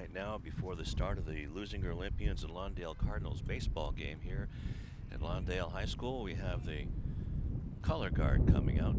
right now before the start of the Leuzinger Olympians and Lawndale Cardinals baseball game here at Lawndale High School. We have the color guard coming out.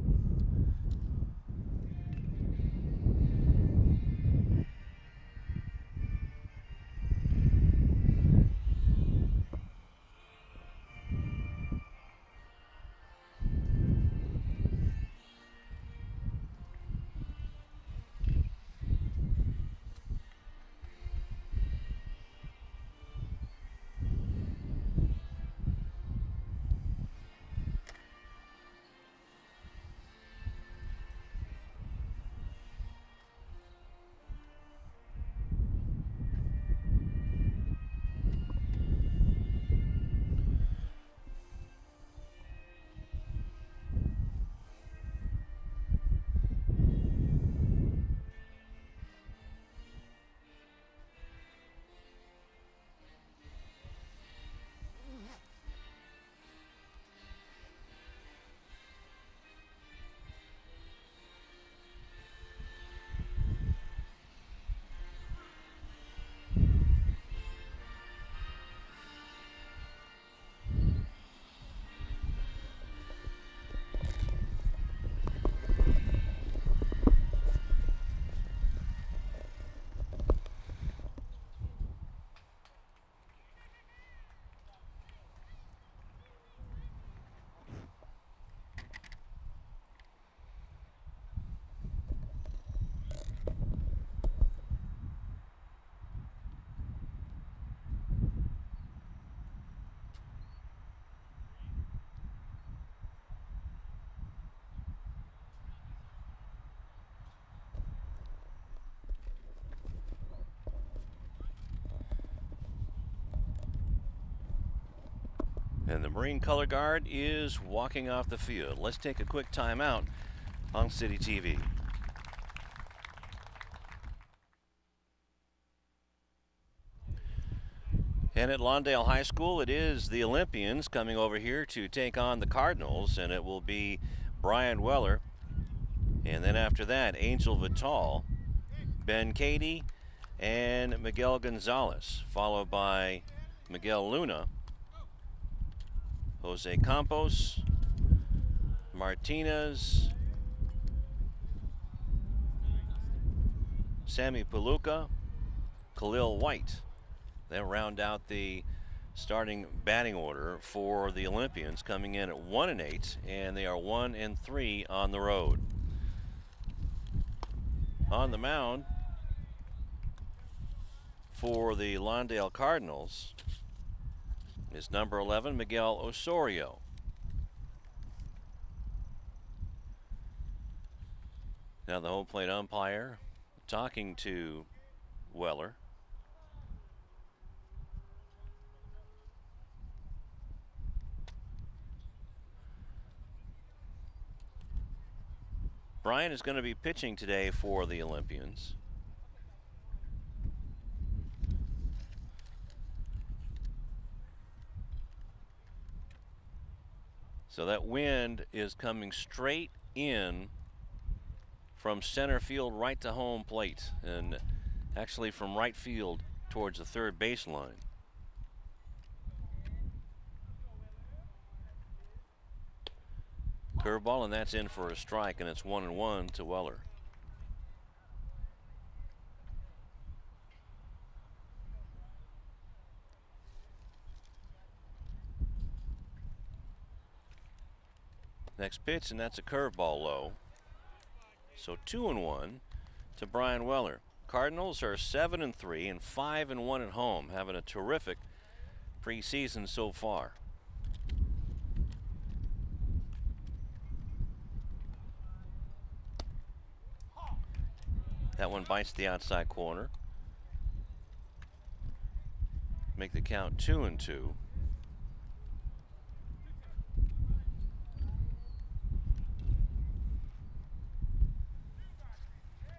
And the Marine color guard is walking off the field. Let's take a quick timeout on CityTV. And at Lawndale High School, it is the Olympians coming over here to take on the Cardinals, and it will be Brian Weller. And then after that, Angel Vital, Ben Cady, and Miguel Gonzalez, followed by Miguel Luna, Jose Campos, Martinez, Sammy Paluca, Khalil White. They'll round out the starting batting order for the Olympians, coming in at 1-8, and they are 1-3 on the road. On the mound for the Lawndale Cardinals is number 11, Miguel Osorio. Now the home plate umpire talking to Weller. Brian is going to be pitching today for the Olympians. So that wind is coming straight in from center field right to home plate, and actually from right field towards the third baseline. Curveball, and that's in for a strike, and it's 1-1 to Weller. Next pitch, and that's a curveball low. So 2-1 to Brian Weller. Cardinals are 7-3 and 5-1 at home, having a terrific preseason so far. That one bites the outside corner. Make the count 2-2.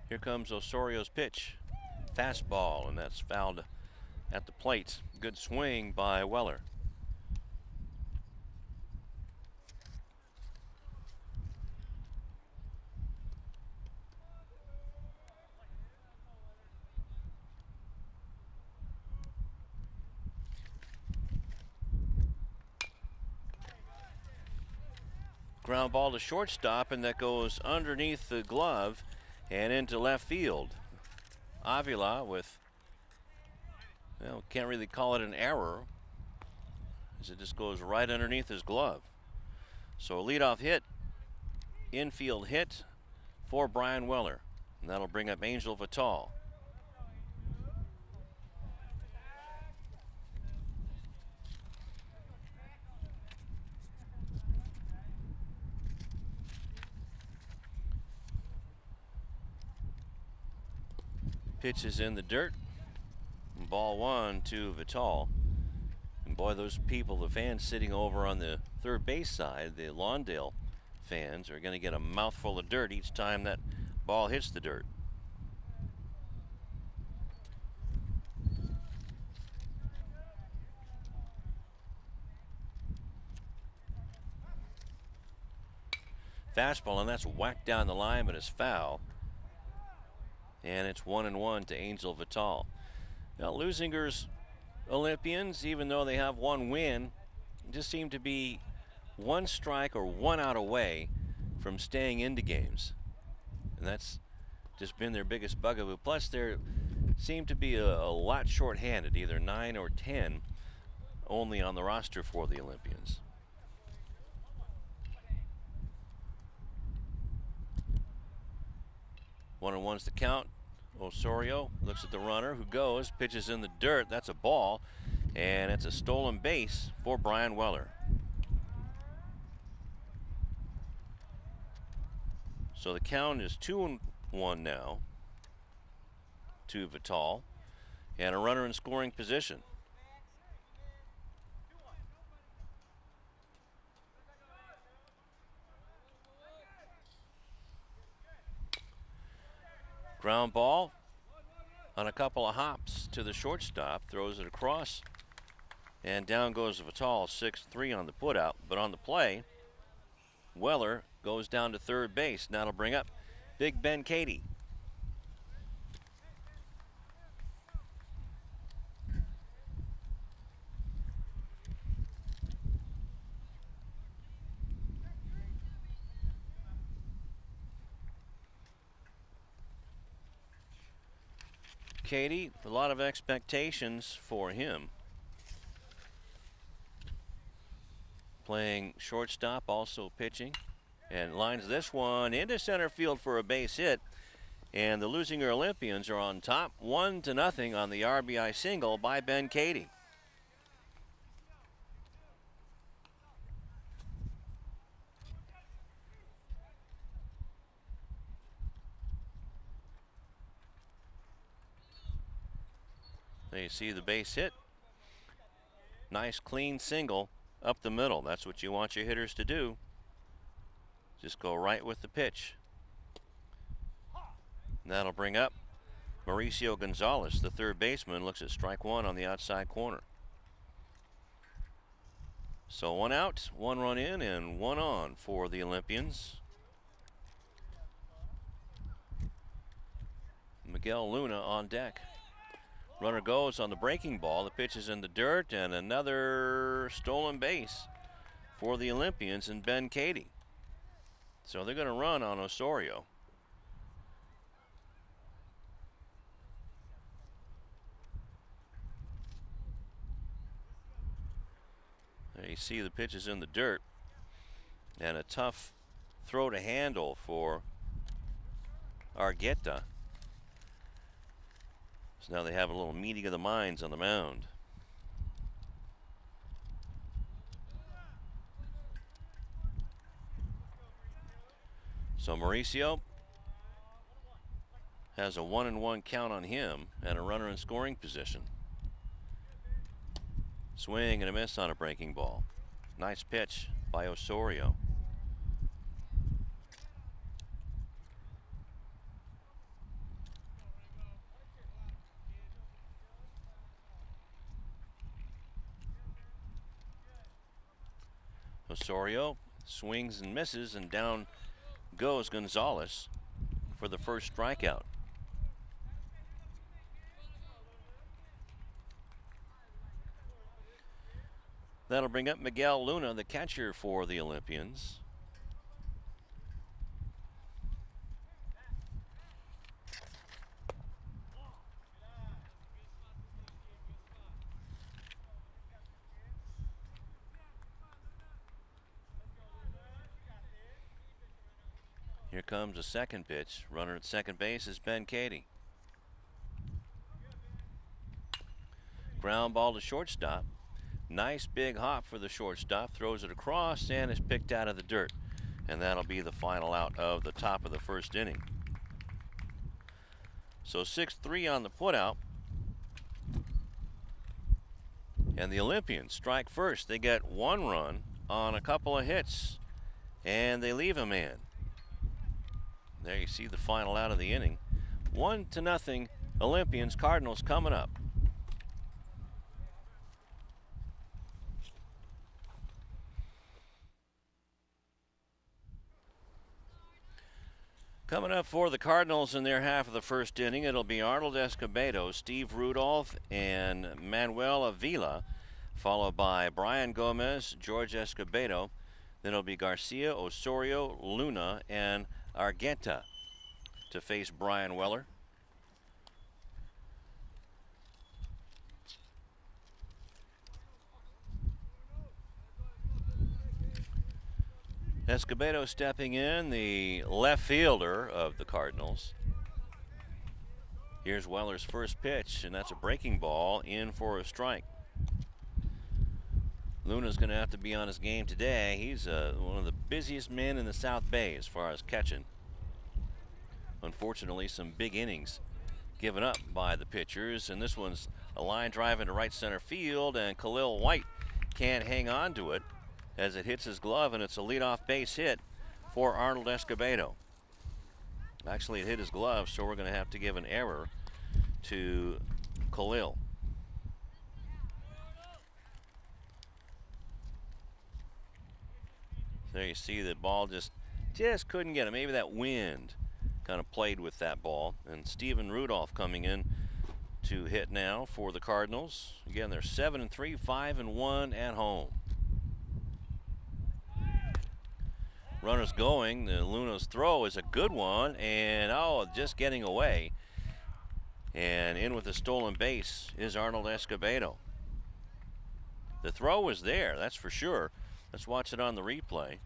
Here comes Osorio's pitch. Fastball, and that's fouled at the plate. Good swing by Weller. Ground ball to shortstop, and that goes underneath the glove and into left field. Avila with, well, can't really call it an error, as it just goes right underneath his glove. So a leadoff hit, infield hit for Brian Weller, and that'll bring up Angel Vital. Pitch is in the dirt. Ball one to Vital. And boy, those people, the fans sitting over on the third base side, the Lawndale fans, are going to get a mouthful of dirt each time that ball hits the dirt. Fastball, and that's whacked down the line, but it's foul. And it's 1-1 to Angel Vital. Now, Leuzinger's Olympians, even though they have one win, just seem to be one strike or one out away from staying into games. And that's just been their biggest bugaboo. Plus, they seem to be a lot short-handed, either 9 or 10 only on the roster for the Olympians. 1-1's the count. Osorio looks at the runner who goes, pitches in the dirt. That's a ball, and it's a stolen base for Brian Weller. So the count is 2-1 now to Vital, and a runner in scoring position. Ground ball on a couple of hops to the shortstop, throws it across, and down goes Vital, 6-3 on the putout. But on the play, Weller goes down to third base. Now it'll bring up Big Ben Katie. Katie, a lot of expectations for him. Playing shortstop, also pitching, and lines this one into center field for a base hit. And the Leuzinger Olympians are on top, 1-0 on the RBI single by Ben Katie. There you see the base hit. Nice clean single up the middle. That's what you want your hitters to do. Just go right with the pitch. And that'll bring up Mauricio Gonzalez, the third baseman, looks at strike one on the outside corner. So one out, one run in, and one on for the Olympians. Miguel Luna on deck. Runner goes on the breaking ball. The pitch is in the dirt, and another stolen base for the Olympians and Ben Katie. So they're going to run on Osorio. There you see the pitch is in the dirt, and a tough throw to handle for Argueta. So now they have a little meeting of the minds on the mound. So Mauricio has a 1-1 count on him and a runner in scoring position. Swing and a miss on a breaking ball. Nice pitch by Osorio. Osorio swings and misses, and down goes Gonzalez for the first strikeout. That'll bring up Miguel Luna, the catcher for the Olympians. Here comes a second pitch. Runner at second base is Ben Cady. Ground ball to shortstop. Nice big hop for the shortstop. Throws it across and is picked out of the dirt. And that'll be the final out of the top of the first inning. So 6-3 on the putout. And the Olympians strike first. They get one run on a couple of hits. And they leave a man. There you see the final out of the inning. 1-0 Olympians. Cardinals coming up. Coming up for the Cardinals in their half of the first inning, it'll be Arnold Escobedo, Steve Rudolph, and Manuel Avila, followed by Brian Gomez, George Escobedo. Then it'll be Garcia, Osorio, Luna, and Argueta to face Brian Weller. Escobedo stepping in, the left fielder of the Cardinals. Here's Weller's first pitch, and that's a breaking ball in for a strike. Luna's going to have to be on his game today. He's one of the busiest men in the South Bay as far as catching. Unfortunately, some big innings given up by the pitchers, and this one's a line drive into right center field, and Khalil White can't hang on to it as it hits his glove, and it's a leadoff base hit for Arnold Escobedo. Actually, it hit his glove, so we're going to have to give an error to Khalil. There you see the ball just couldn't get it. Maybe that wind kind of played with that ball. And Steven Rudolph coming in to hit now for the Cardinals. Again, they're 7-3, 5-1 at home. Runners going. The Luna's throw is a good one, and just getting away. And in with the stolen base is Arnold Escobedo. The throw was there, that's for sure. Let's watch it on the replay.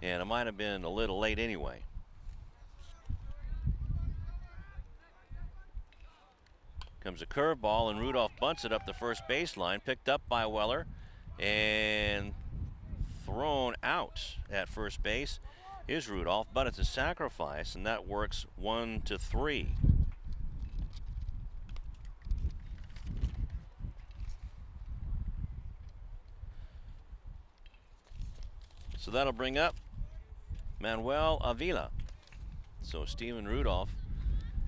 And it might have been a little late anyway. Comes a curveball, and Rudolph bunts it up the first baseline, picked up by Weller and thrown out at first base is Rudolph, but it's a sacrifice, and that works 1-3. So that'll bring up Manuel Avila. So Steven Rudolph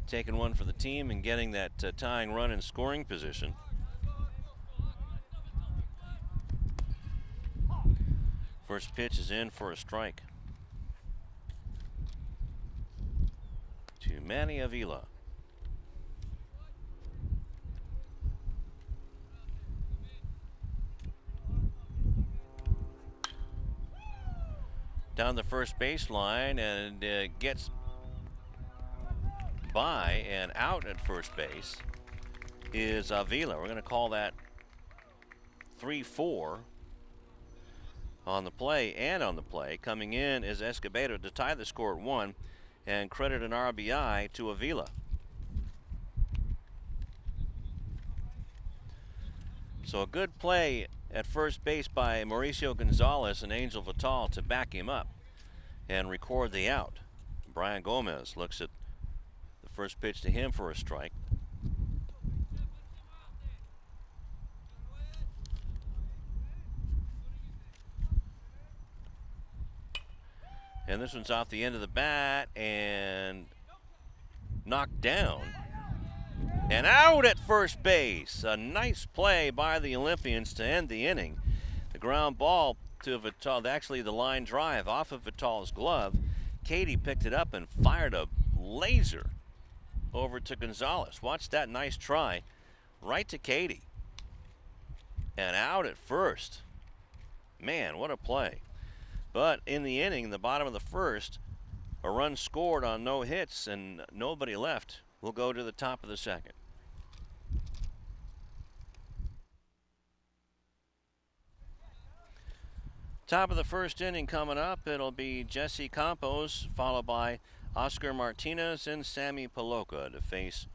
taking one for the team and getting that tying run in scoring position. First pitch is in for a strike to Manny Avila. Down the first baseline, and gets by and out at first base is Avila. We're going to call that 3-4 on the play. And on the play coming in is Escobedo to tie the score at 1 and credit an RBI to Avila. So a good play at first base by Mauricio Gonzalez and Angel Vital to back him up and record the out. Brian Gomez looks at the first pitch to him for a strike. And this one's off the end of the bat and knocked down and out at first base. A nice play by the Olympians to end the inning. The ground ball to Vital, actually the line drive off of Vital's glove. Cady picked it up and fired a laser over to Gonzalez. Watch that nice try right to Cady. And out at first. Man, what a play. But in the inning, the bottom of the first, a run scored on no hits and nobody left. We'll go to the top of the second. Top of the first inning coming up. It'll be Jesse Campos, followed by Oscar Martinez and Sammy Paloca to face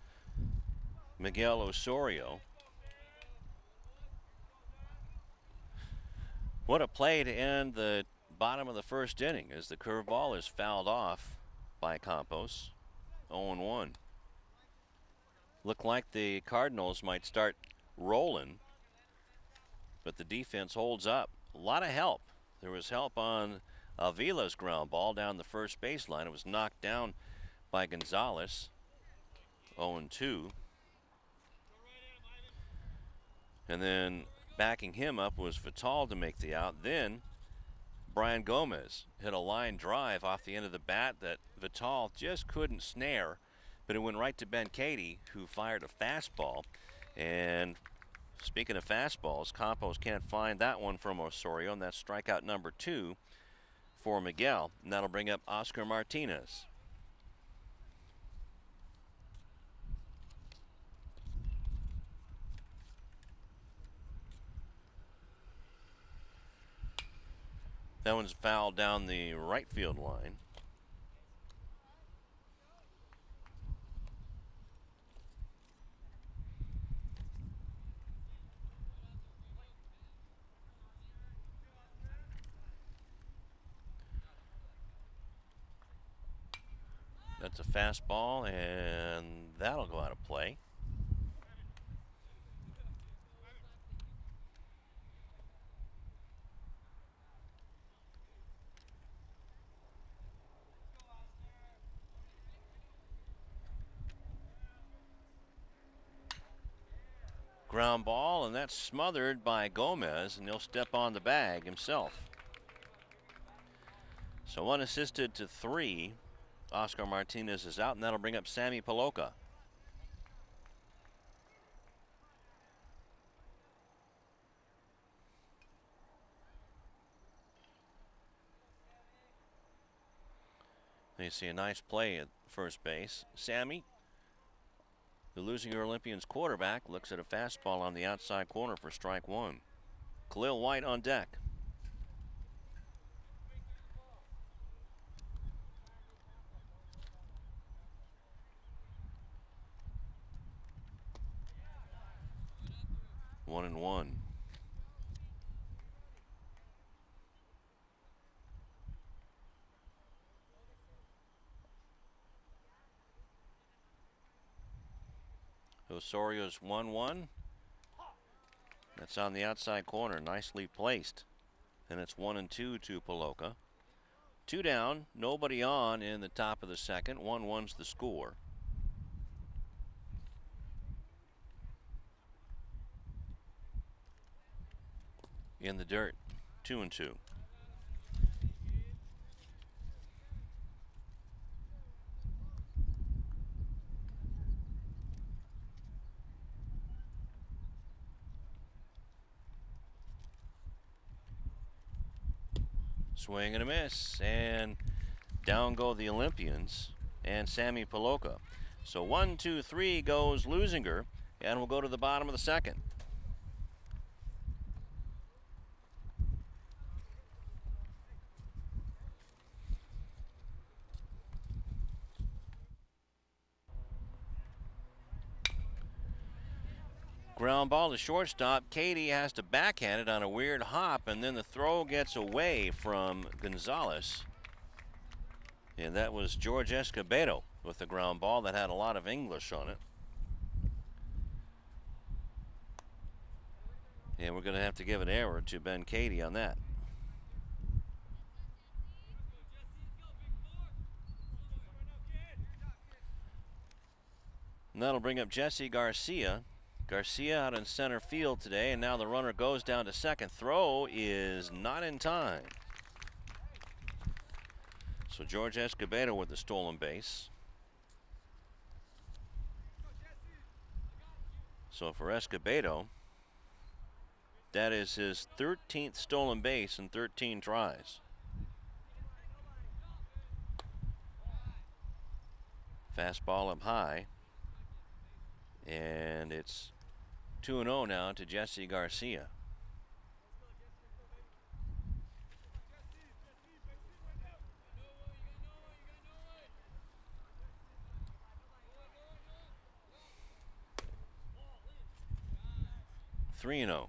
Miguel Osorio. What a play to end the bottom of the first inning as the curveball is fouled off by Campos. 0-1. Looked like the Cardinals might start rolling, but the defense holds up. A lot of help. There was help on Avila's ground ball down the first baseline. It was knocked down by Gonzalez. 0-2. And then backing him up was Vital to make the out. Then Brian Gomez hit a line drive off the end of the bat that Vital just couldn't snare, but it went right to Ben Cady, who fired a fastball. And speaking of fastballs, Campos can't find that one from Osorio, and that's strikeout number 2 for Miguel. And that'll bring up Oscar Martinez. That one's fouled down the right field line. That's a fastball, and that'll go out of play. Ground ball, and that's smothered by Gomez, and he'll step on the bag himself. So unassisted to 3. Oscar Martinez is out, and that'll bring up Sammy Paloca. You see a nice play at first base. Sammy, the Leuzinger Olympians quarterback, looks at a fastball on the outside corner for strike 1. Khalil White on deck. One and one. Osorio's 1-1. That's on the outside corner, nicely placed. And it's 1-2 to Paloca. 2 down, nobody on in the top of the second. 1-1's the score. In the dirt, 2-2. Swing and a miss, and down go the Olympians and Sammy Paloca. So 1, 2, 3 goes Leuzinger, and we'll go to the bottom of the second. Ground ball to shortstop. Cady has to backhand it on a weird hop, and then the throw gets away from Gonzalez. And that was George Escobedo with the ground ball that had a lot of English on it. And we're going to have to give an error to Ben Cady on that. And that'll bring up Jesse Garcia. Garcia out in center field today, and now the runner goes down to second. Throw is not in time. So George Escobedo with the stolen base. So for Escobedo, that is his 13th stolen base in 13 tries. Fastball up high. And it's 2-0 now to Jesse Garcia. 3-0.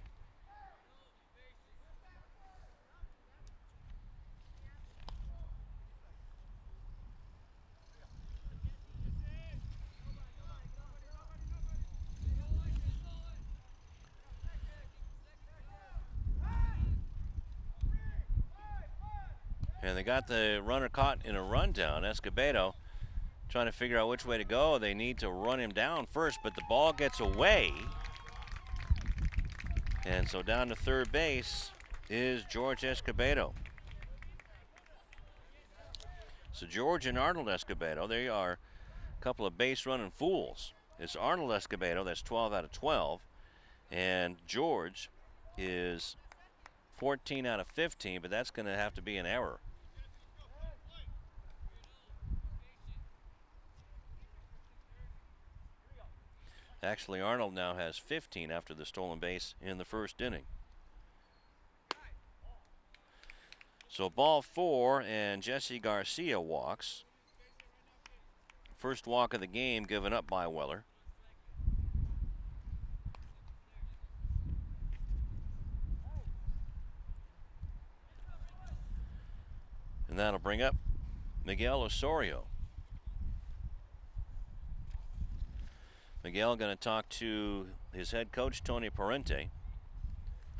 And they got the runner caught in a rundown. Escobedo trying to figure out which way to go. They need to run him down first, but the ball gets away. And so down to third base is George Escobedo. So George and Arnold Escobedo, they are a couple of base running fools. It's Arnold Escobedo, that's 12 out of 12. And George is 14 out of 15, but that's going to have to be an error. Actually, Arnold now has 15 after the stolen base in the first inning. So ball 4, and Jesse Garcia walks. First walk of the game given up by Weller. And that'll bring up Miguel Osorio. Miguel going to talk to his head coach, Tony Parente.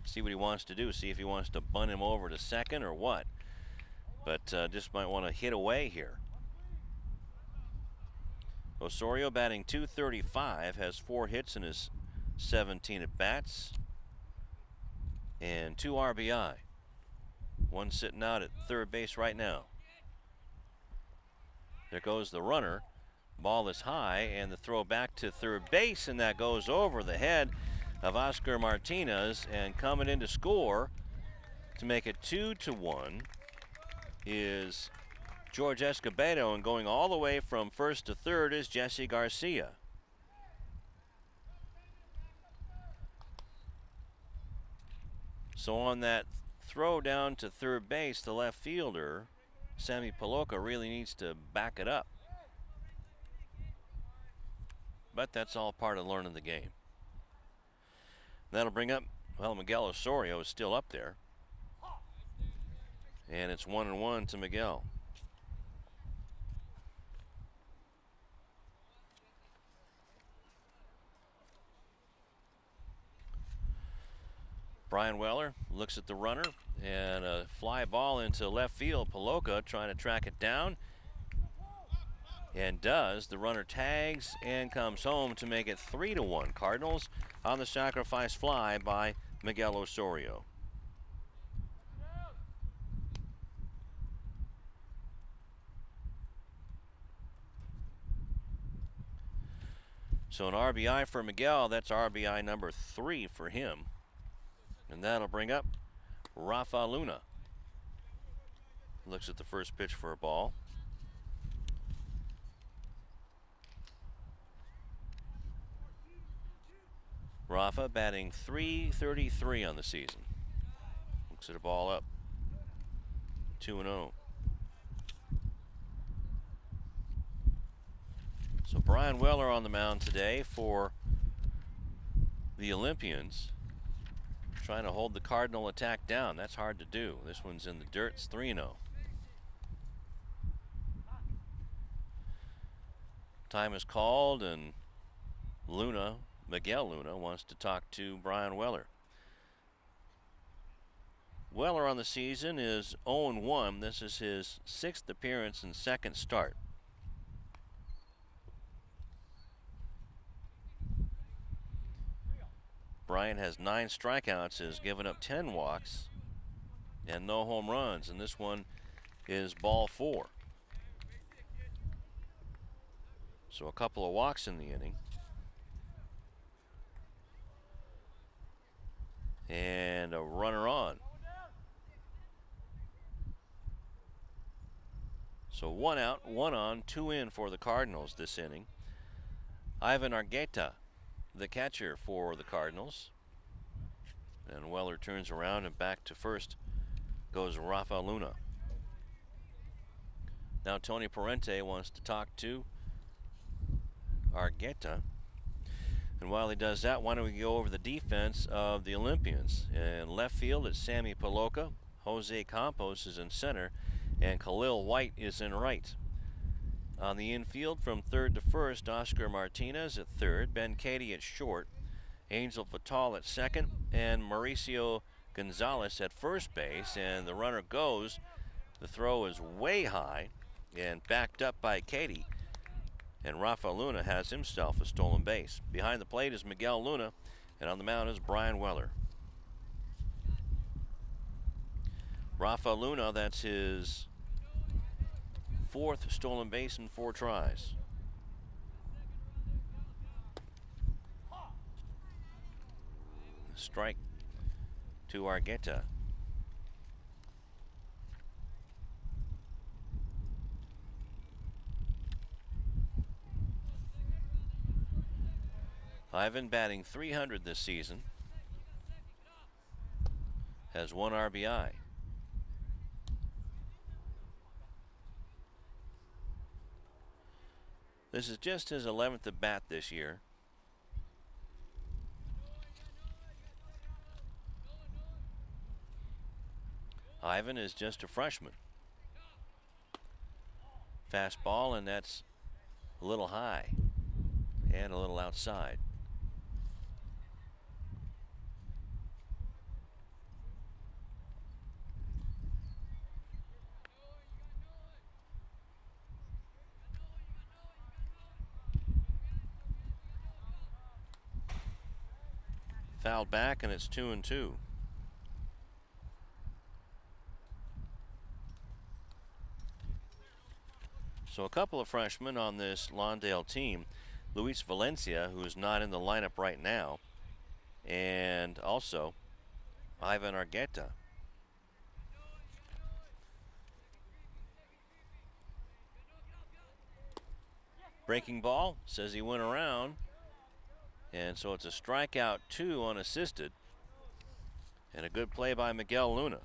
See what he wants to do. See if he wants to bunt him over to second or what. But just might want to hit away here. Osorio batting .235, has 4 hits in his 17 at-bats. And 2 RBI. One sitting out at third base right now. There goes the runner. Ball is high, and the throw back to third base, and that goes over the head of Oscar Martinez. And coming in to score to make it 2-1 is George Escobedo, and going all the way from first to third is Jesse Garcia. So on that throw down to third base, the left fielder, Sammy Paloca, really needs to back it up. But that's all part of learning the game. That'll bring up, well, Miguel Osorio is still up there. And it's 1-1 to Miguel. Brian Weller looks at the runner, and a fly ball into left field. Paloca trying to track it down. And does. The runner tags and comes home to make it 3-1. Cardinals on the sacrifice fly by Miguel Osorio. So an RBI for Miguel. That's RBI number 3 for him. And that'll bring up Rafa Luna. Looks at the first pitch for a ball. Rafa batting .333 on the season. Looks at a ball up. 2-0. So Brian Weller on the mound today for the Olympians. Trying to hold the Cardinal attack down. That's hard to do. This one's in the dirt. It's 3-0. Time is called, and Miguel Luna wants to talk to Brian Weller. Weller on the season is 0-1. This is his 6th appearance and 2nd start. Brian has 9 strikeouts, has given up 10 walks and no home runs, and this one is ball 4. So a couple of walks in the inning. And a runner on. So 1 out, 1 on, 2 in for the Cardinals this inning. Ivan Argueta, the catcher for the Cardinals. And Weller turns around, and back to first goes Rafa Luna. Now Tony Parente wants to talk to Argueta. And while he does that, why don't we go over the defense of the Olympians? In left field, it's Sammy Paloca. Jose Campos is in center, and Khalil White is in right. On the infield, from third to first, Oscar Martinez at third, Ben Cady at short, Angel Fatal at second, and Mauricio Gonzalez at first base. And the runner goes. The throw is way high and backed up by Cady. And Rafa Luna has himself a stolen base. Behind the plate is Miguel Luna, and on the mound is Brian Weller. Rafa Luna, that's his fourth stolen base in 4 tries. Strike to Argueta. Ivan batting .300 this season. Has 1 RBI. This is just his 11th at bat this year. Ivan is just a freshman. Fastball, and that's a little high and a little outside. Fouled back, and it's 2-2. So a couple of freshmen on this Lawndale team. Luis Valencia, who is not in the lineup right now, and also Ivan Argueta. Breaking ball, says he went around. And so it's a strikeout, 2 unassisted, and a good play by Miguel Luna.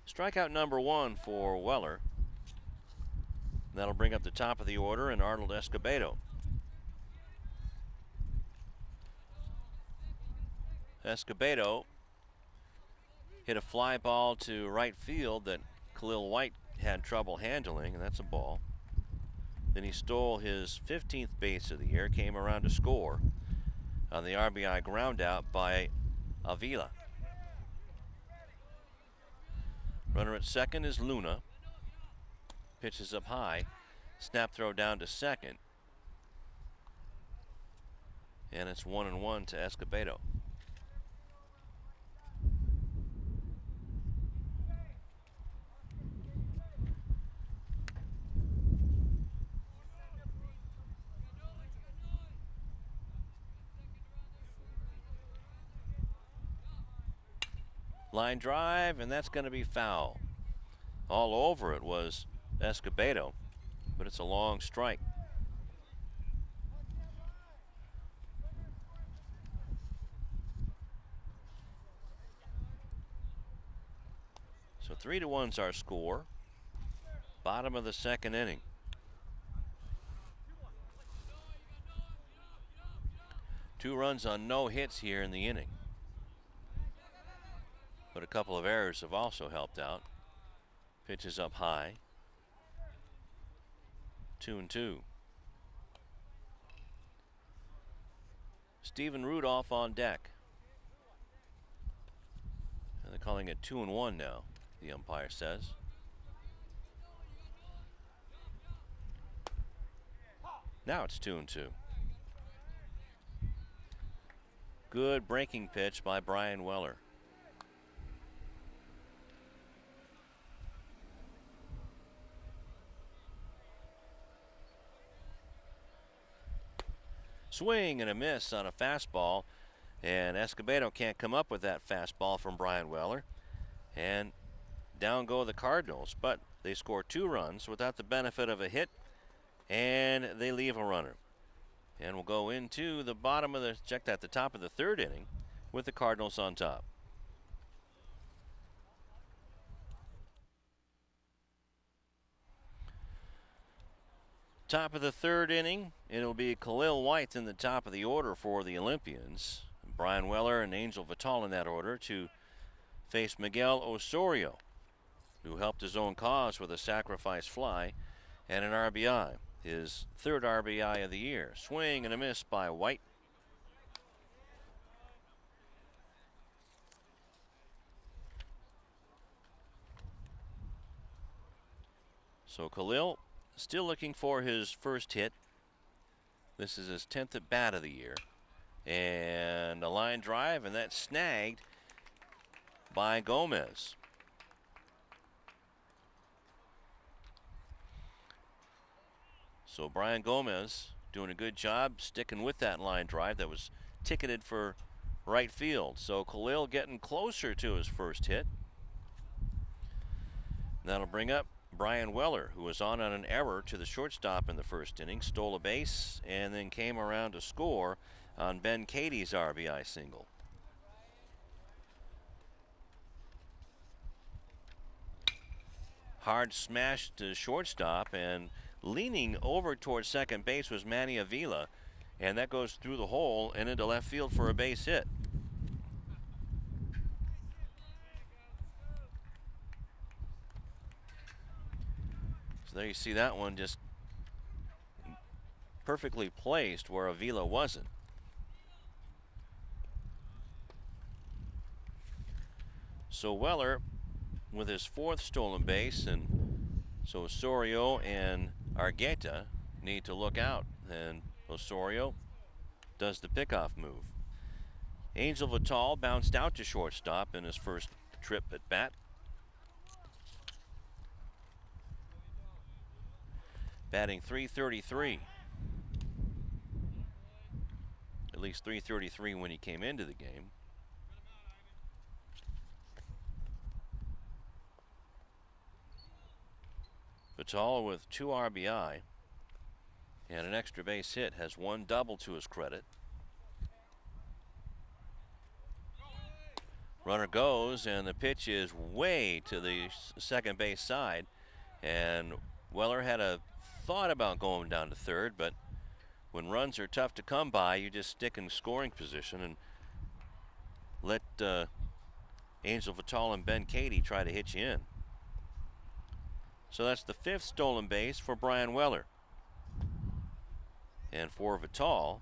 Strikeout number 1 for Weller. That'll bring up the top of the order and Arnold Escobedo. Escobedo hit a fly ball to right field that Khalil White had trouble handling, and that's a ball. Then he stole his 15th base of the year, came around to score on the RBI ground out by Avila. Runner at second is Luna. Pitches up high. Snap throw down to second. And it's 1-1 to Escobedo. Line drive, and that's going to be foul. All over it was Escobedo, but it's a long strike. So 3-1's our score. Bottom of the second inning. Two runs on no hits here in the inning. But a couple of errors have also helped out. Pitches up high. 2-2. Stephen Rudolph on deck. And they're calling it 2-1 now, the umpire says. Now it's 2-2. Good breaking pitch by Brian Weller. Swing and a miss on a fastball, and Escobedo can't come up with that fastball from Brian Weller, and down go the Cardinals. But they score 2 runs without the benefit of a hit, and they leave a runner. And we'll go into the bottom of the the top of the 3rd inning with the Cardinals on top. Top of the third inning, it'll be Khalil White in the top of the order for the Olympians. Brian Weller and Angel Vital in that order to face Miguel Osorio, who helped his own cause with a sacrifice fly and an RBI, his third RBI of the year. Swing and a miss by White. So Khalil still looking for his first hit. This is his 10th at bat of the year. And a line drive, and that's snagged by Gomez. So Brian Gomez doing a good job sticking with that line drive that was ticketed for right field. So Khalil getting closer to his first hit. That'll bring up Brian Weller, who was on an error to the shortstop in the first inning, stole a base, and then came around to score on Ben Katie's RBI single. Hard smash to shortstop, and leaning over towards second base was Manny Avila, and that goes through the hole and into left field for a base hit. So there you see that one just perfectly placed where Avila wasn't. So Weller with his fourth stolen base, and so Osorio and Argueta need to look out, and Osorio does the pickoff move. Angel Vital bounced out to shortstop in his first trip at bat. Batting .333. At least .333 when he came into the game. Vital with 2 RBI and an extra base hit, has 1 double to his credit. Runner goes, and the pitch is way to the second base side, and Weller had a thought about going down to third, but when runs are tough to come by, you just stick in scoring position and let Angel Vital and Ben Katie try to hit you in. So that's the 5th stolen base for Brian Weller. And for Vital,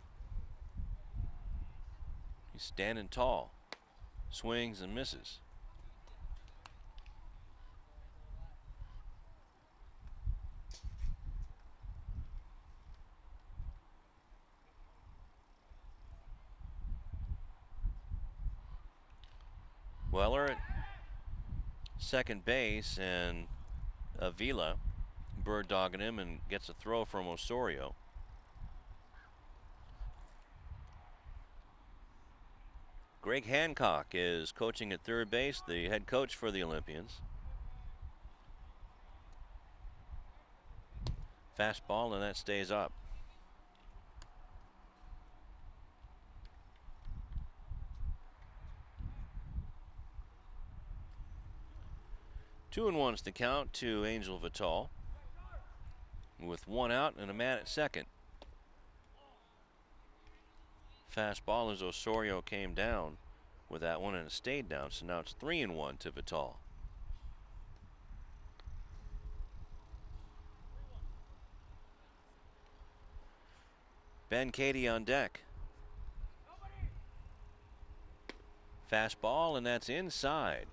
he's standing tall, swings and misses. Weller at second base, and Avila bird dogging him and gets a throw from Osorio. Greg Hancock is coaching at third base, the head coach for the Olympians. Fastball, and that stays up. Two and one's the count to Angel Vital, with 1 out and a man at second. Fastball as Osorio came down with that one, and it stayed down, so now it's 3 and 1 to Vital. Ben Katie on deck. Fastball, and that's inside.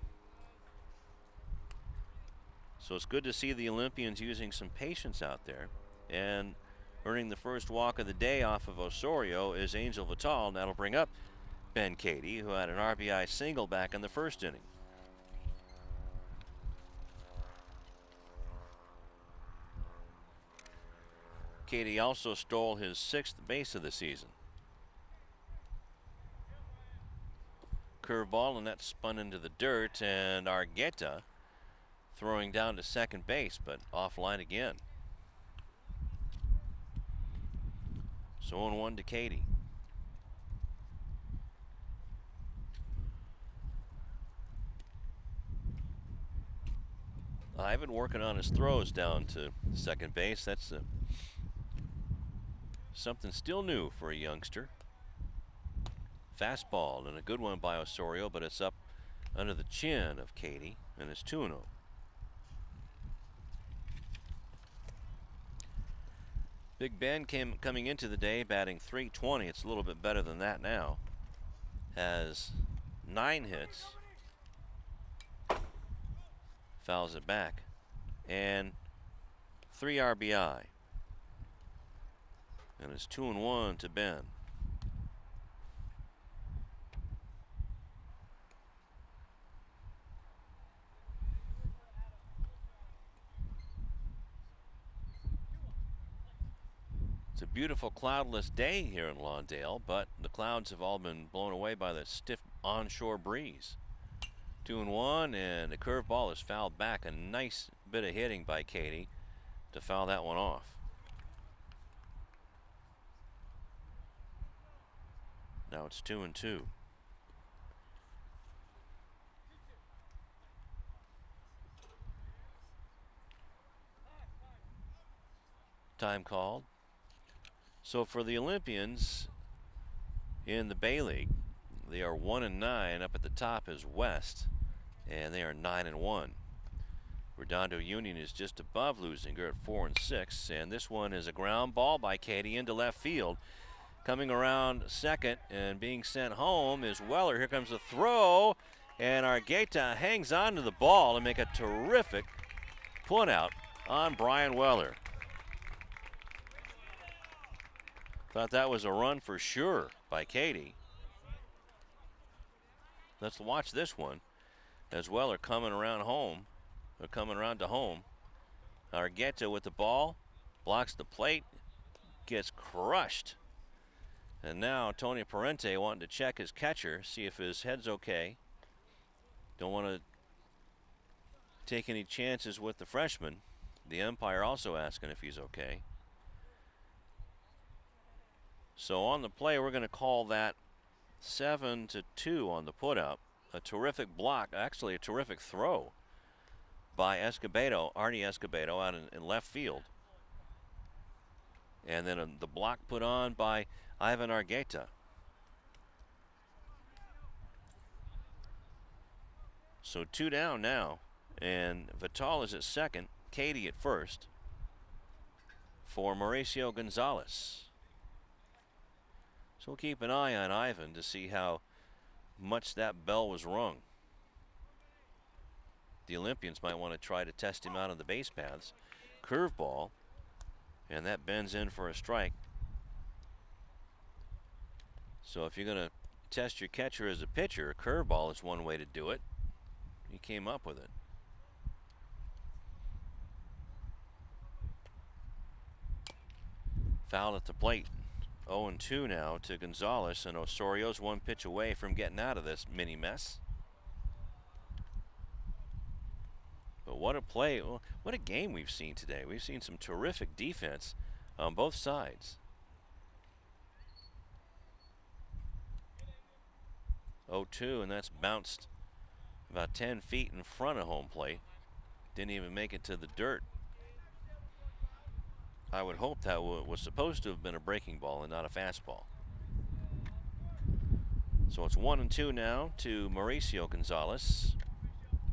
So it's good to see the Olympians using some patience out there. And earning the first walk of the day off of Osorio is Angel Vital, and that'll bring up Ben Katie, who had an RBI single back in the first inning. Katie also stole his 6th base of the season. Curveball, and that spun into the dirt, and Argueta throwing down to second base, but offline again. So 0-1 to Katie. Ivan working on his throws down to second base. That's the Something still new for a youngster. Fastball and a good one by Osorio, but it's up under the chin of Katie, and it's 2-0. Big Ben coming into the day batting .320. It's a little bit better than that now. Has 9 hits. Fouls it back. And 3 RBI. And it's 2-1 to Ben. It's a beautiful cloudless day here in Lawndale, but the clouds have all been blown away by the stiff onshore breeze. 2-1, and the curveball is fouled back. A nice bit of hitting by Katie to foul that one off. Now it's 2-2. Time called. So for the Olympians in the Bay League, they are 1-9. Up at the top is West, and they are 9-1. Redondo Union is just above Leuzinger at 4-6, and this one is a ground ball by Katie into left field. Coming around second and being sent home is Weller. Here comes the throw, and Argueta hangs on to the ball and make a terrific put out on Brian Weller. Thought that was a run for sure by Katie. Let's watch this one as Weller coming around home, or coming around to home. Argueta with the ball, blocks the plate, gets crushed. And now Tony Parente wanting to check his catcher, see if his head's okay. Don't want to take any chances with the freshman. The umpire also asking if he's okay. So on the play, we're going to call that 7-2 on the putout. A terrific block, actually a terrific throw by Escobedo, Arnie Escobedo, out in left field. And then the block put on by Ivan Argueta. So 2 down now, and Vital is at second, Katie at first for Mauricio Gonzalez. So we'll keep an eye on Ivan to see how much that bell was rung. The Olympians might want to try to test him out on the base paths. Curveball, and that bends in for a strike. So if you're going to test your catcher as a pitcher, a curveball is one way to do it. He came up with it. Foul at the plate. 0-2 now to Gonzalez, and Osorio's 1 pitch away from getting out of this mini mess. But what a play, what a game we've seen today. We've seen some terrific defense on both sides. 0-2, and that's bounced about 10 feet in front of home plate. Didn't even make it to the dirt. I would hope that was supposed to have been a breaking ball and not a fastball. So it's 1-2 now to Mauricio Gonzalez.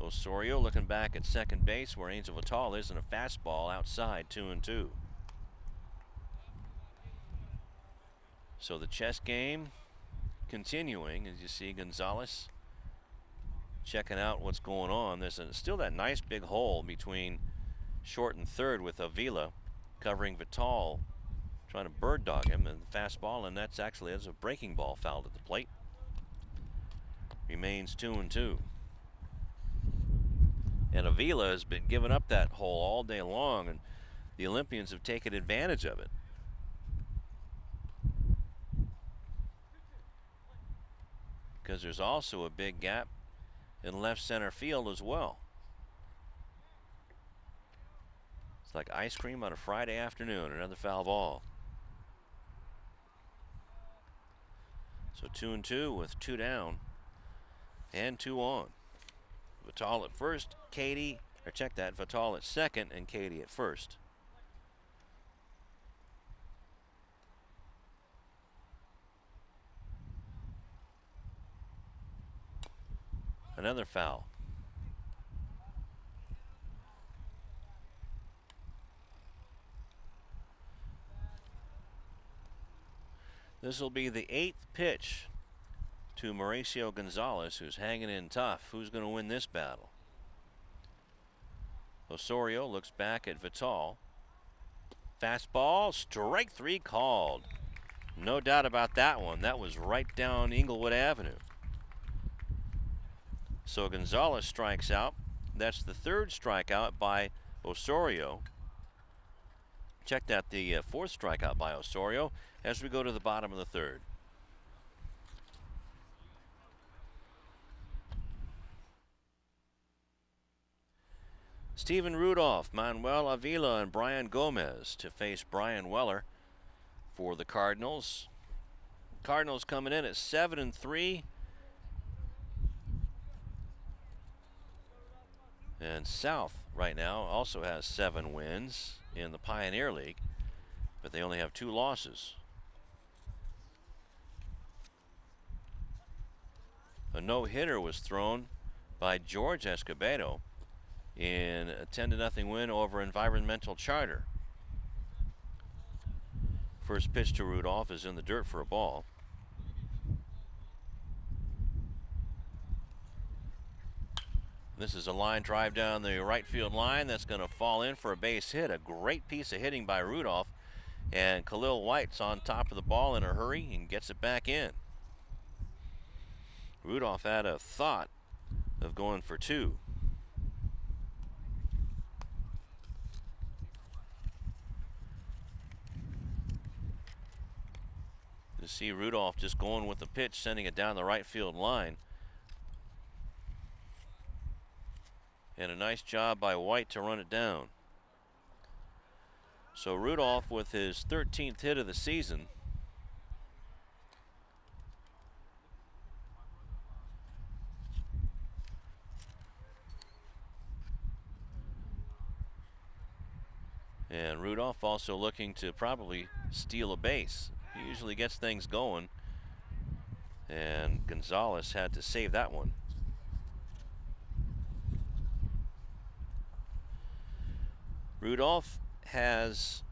Osorio looking back at second base where Angel Vital is, and a fastball outside. 2-2. So the chess game continuing as you see Gonzalez checking out what's going on. There's still that nice big hole between short and third with Avila covering Vital, trying to bird dog him, and the fastball, and that's a breaking ball fouled at the plate. Remains 2-2. And Avila has been giving up that hole all day long, and the Olympians have taken advantage of it. Because there's also a big gap in left center field as well. It's like ice cream on a Friday afternoon. Another foul ball. So 2-2 with 2 down and 2 on. Vital at first, Katie, or check that, Vital at second and Katie at first. Another foul. This will be the 8th pitch to Mauricio Gonzalez, who's hanging in tough. Who's going to win this battle? Osorio looks back at Vital. Fastball, strike 3 called. No doubt about that one. That was right down Inglewood Avenue. So Gonzalez strikes out. That's the 3rd strikeout by Osorio. Check that, the 4th strikeout by Osorio as we go to the bottom of the 3rd. Steven Rudolph, Manuel Avila, and Brian Gomez to face Brian Weller for the Cardinals. Cardinals coming in at 7-3. And South right now also has 7 wins in the Pioneer League, but they only have 2 losses. A no-hitter was thrown by George Escobedo in a 10-0 win over Environmental Charter. First pitch to Rudolph is in the dirt for a ball. This is a line drive down the right field line that's going to fall in for a base hit. A great piece of hitting by Rudolph, and Khalil White's on top of the ball in a hurry and gets it back in. Rudolph had a thought of going for 2. To see Rudolph just going with the pitch, sending it down the right field line. And a nice job by White to run it down. So Rudolph with his 13th hit of the season. And Rudolph also looking to probably steal a base. He usually gets things going, and Gonzalez had to save that one. Rudolph has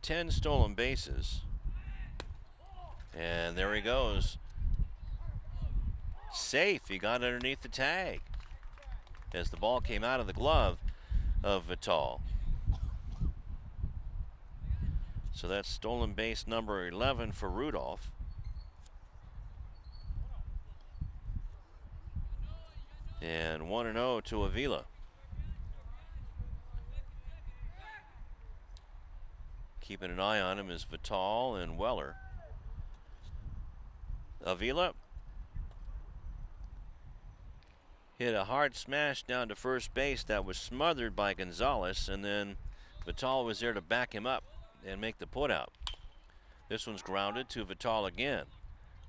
10 stolen bases, and there he goes. Safe. He got underneath the tag as the ball came out of the glove of Vital. So that's stolen base number 11 for Rudolph. And 1-0 to Avila. Keeping an eye on him is Vital and Weller. Avila hit a hard smash down to first base that was smothered by Gonzalez, and then Vital was there to back him up and make the put out. This one's grounded to Vital again.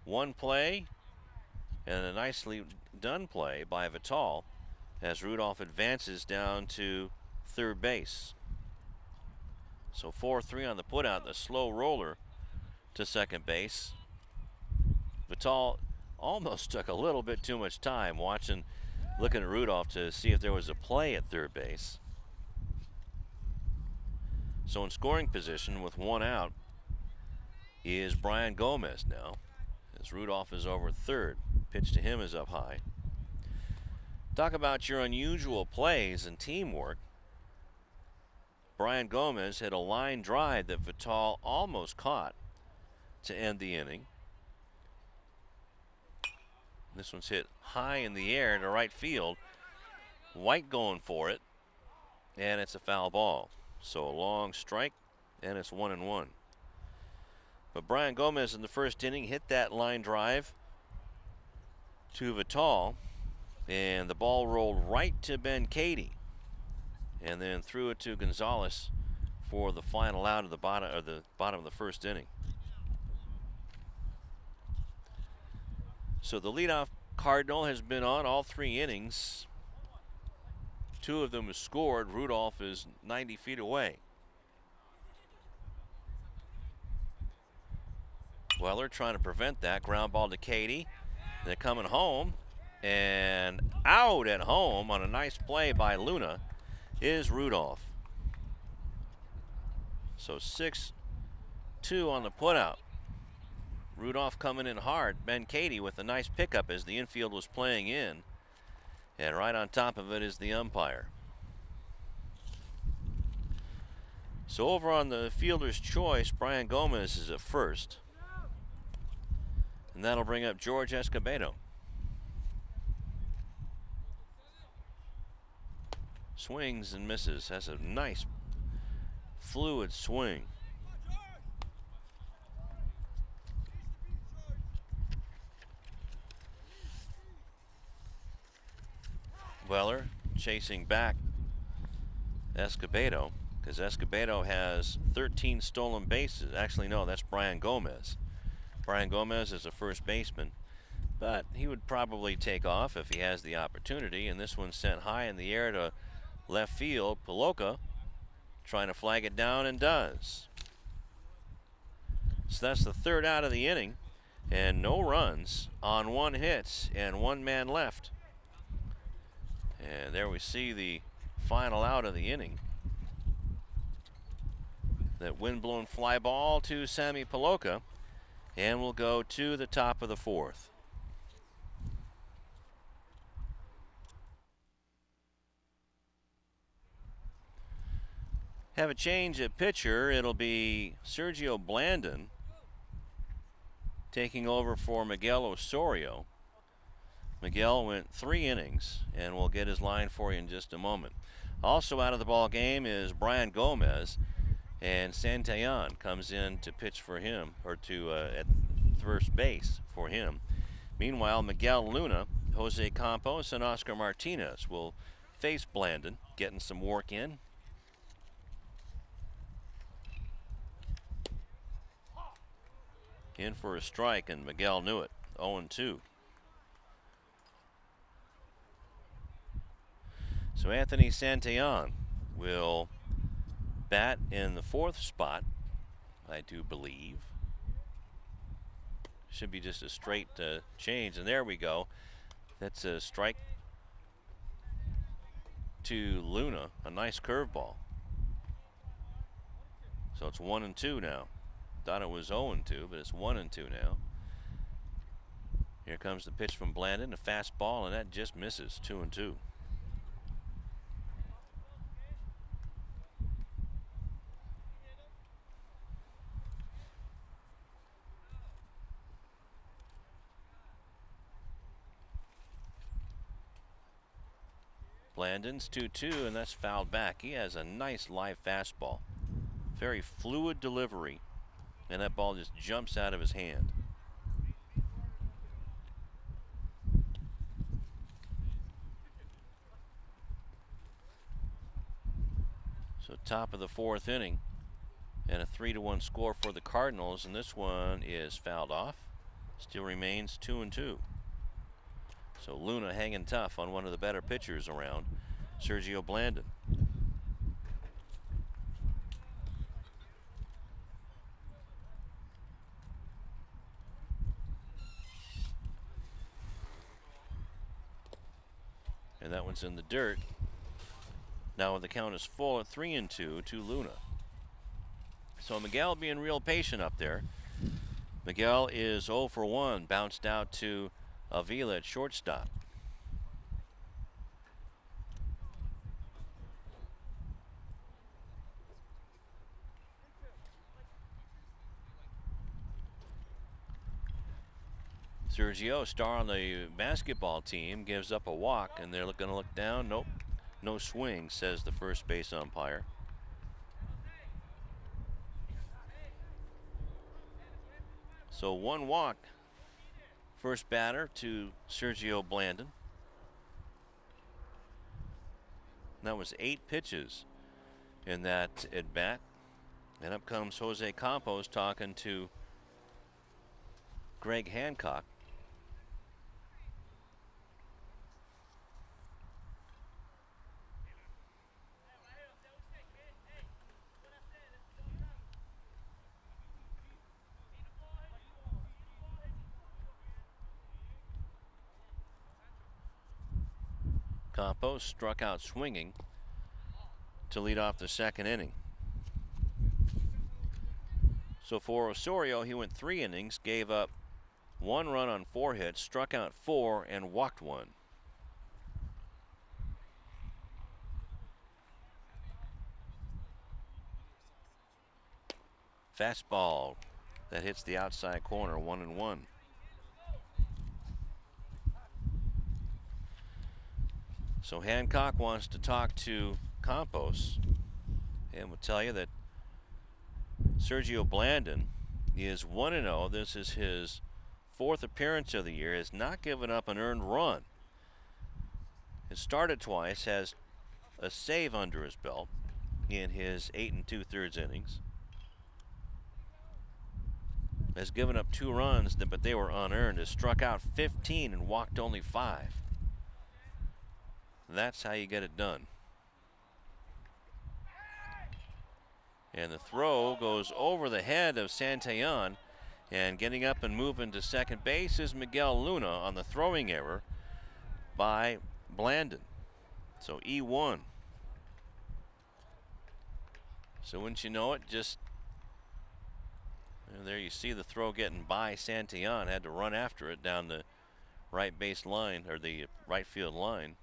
One play and a nicely done play by Vital as Rudolph advances down to third base. So 4-3 on the put out, the slow roller to second base. Vital almost took a little bit too much time looking at Rudolph to see if there was a play at third base. So in scoring position with 1 out is Brian Gomez now, as Rudolph is over third. Pitch to him is up high. Talk about your unusual plays and teamwork. Brian Gomez hit a line drive that Vital almost caught to end the inning. This one's hit high in the air to right field. White going for it, and it's a foul ball. So a long strike, and it's 1-1. But Brian Gomez in the first inning hit that line drive to Vital, and the ball rolled right to Ben Cady, and then threw it to Gonzalez for the final out of the bottom of the first inning. So the leadoff Cardinal has been on all 3 innings. 2 of them have scored. Rudolph is 90 feet away. Weller trying to prevent that. Ground ball to Cady. They're coming home, and out at home on a nice play by Luna is Rudolph. So 6-2 on the putout. Rudolph coming in hard. Ben Cady with a nice pickup as the infield was playing in. And right on top of it is the umpire. So over on the fielder's choice, Brian Gomez is at first. And that'll bring up George Escobedo. Swings and misses. Has a nice fluid swing. Weller chasing back Escobedo, because Escobedo has 13 stolen bases. Actually, no, that's Brian Gomez. Brian Gomez is a first baseman, but he would probably take off if he has the opportunity, and this one's sent high in the air to left field. Paloka trying to flag it down and does. So that's the third out of the inning, and no runs on 1 hit and 1 man left. And there we see the final out of the inning. That wind-blown fly ball to Sammy Paloka, and we'll go to the top of the 4th. Have a change at pitcher. It'll be Sergio Blandon taking over for Miguel Osorio. Miguel went 3 innings, and we'll get his line for you in just a moment. Also out of the ball game is Brian Gomez, and Santillan comes in to pitch for him, or to at first base for him. Meanwhile, Miguel Luna, Jose Campos, and Oscar Martinez will face Blandon, getting some work in. In for a strike, and Miguel knew it. 0-2. So Anthony Santillan will bat in the 4th spot, I do believe. Should be just a straight change, and there we go. That's a strike to Luna, a nice curveball. So it's 1-2 now. Thought it was 0-2, but it's 1-2 now. Here comes the pitch from Blandon, a fastball, and that just misses. 2-2. Blandon's 2-2, and that's fouled back. He has a nice live fastball. Very fluid delivery, and that ball just jumps out of his hand. So top of the 4th inning, and a 3-1 score for the Cardinals, and this one is fouled off. Still remains 2-2. So Luna hanging tough on one of the better pitchers around, Sergio Blandon. And that one's in the dirt. Now the count is full at 3-2 to Luna. So Miguel being real patient up there. Miguel is 0 for 1, bounced out to Avila at shortstop. Sergio, star on the basketball team, gives up a walk, and they're going to look down. Nope, no swing, says the first base umpire. So 1 walk, first batter to Sergio Blandon. That was 8 pitches in that at bat. And up comes Jose Campos talking to Greg Hancock. Campos struck out swinging to lead off the second inning. So for Osorio, he went 3 innings, gave up 1 run on 4 hits, struck out 4, and walked 1. Fastball that hits the outside corner, 1-1. So Hancock wants to talk to Campos and will tell you that Sergio Blandon is 1-0. This is his 4th appearance of the year, has not given up an earned run. Has started twice, has a save under his belt in his 8 2/3 innings. Has given up 2 runs, but they were unearned. Has struck out 15 and walked only 5. That's how you get it done. And the throw goes over the head of Santillan, and getting up and moving to second base is Miguel Luna on the throwing error by Blandon. So E1. So wouldn't you know it, just and there you see the throw getting by Santillan, had to run after it down the right base line, or the right field line,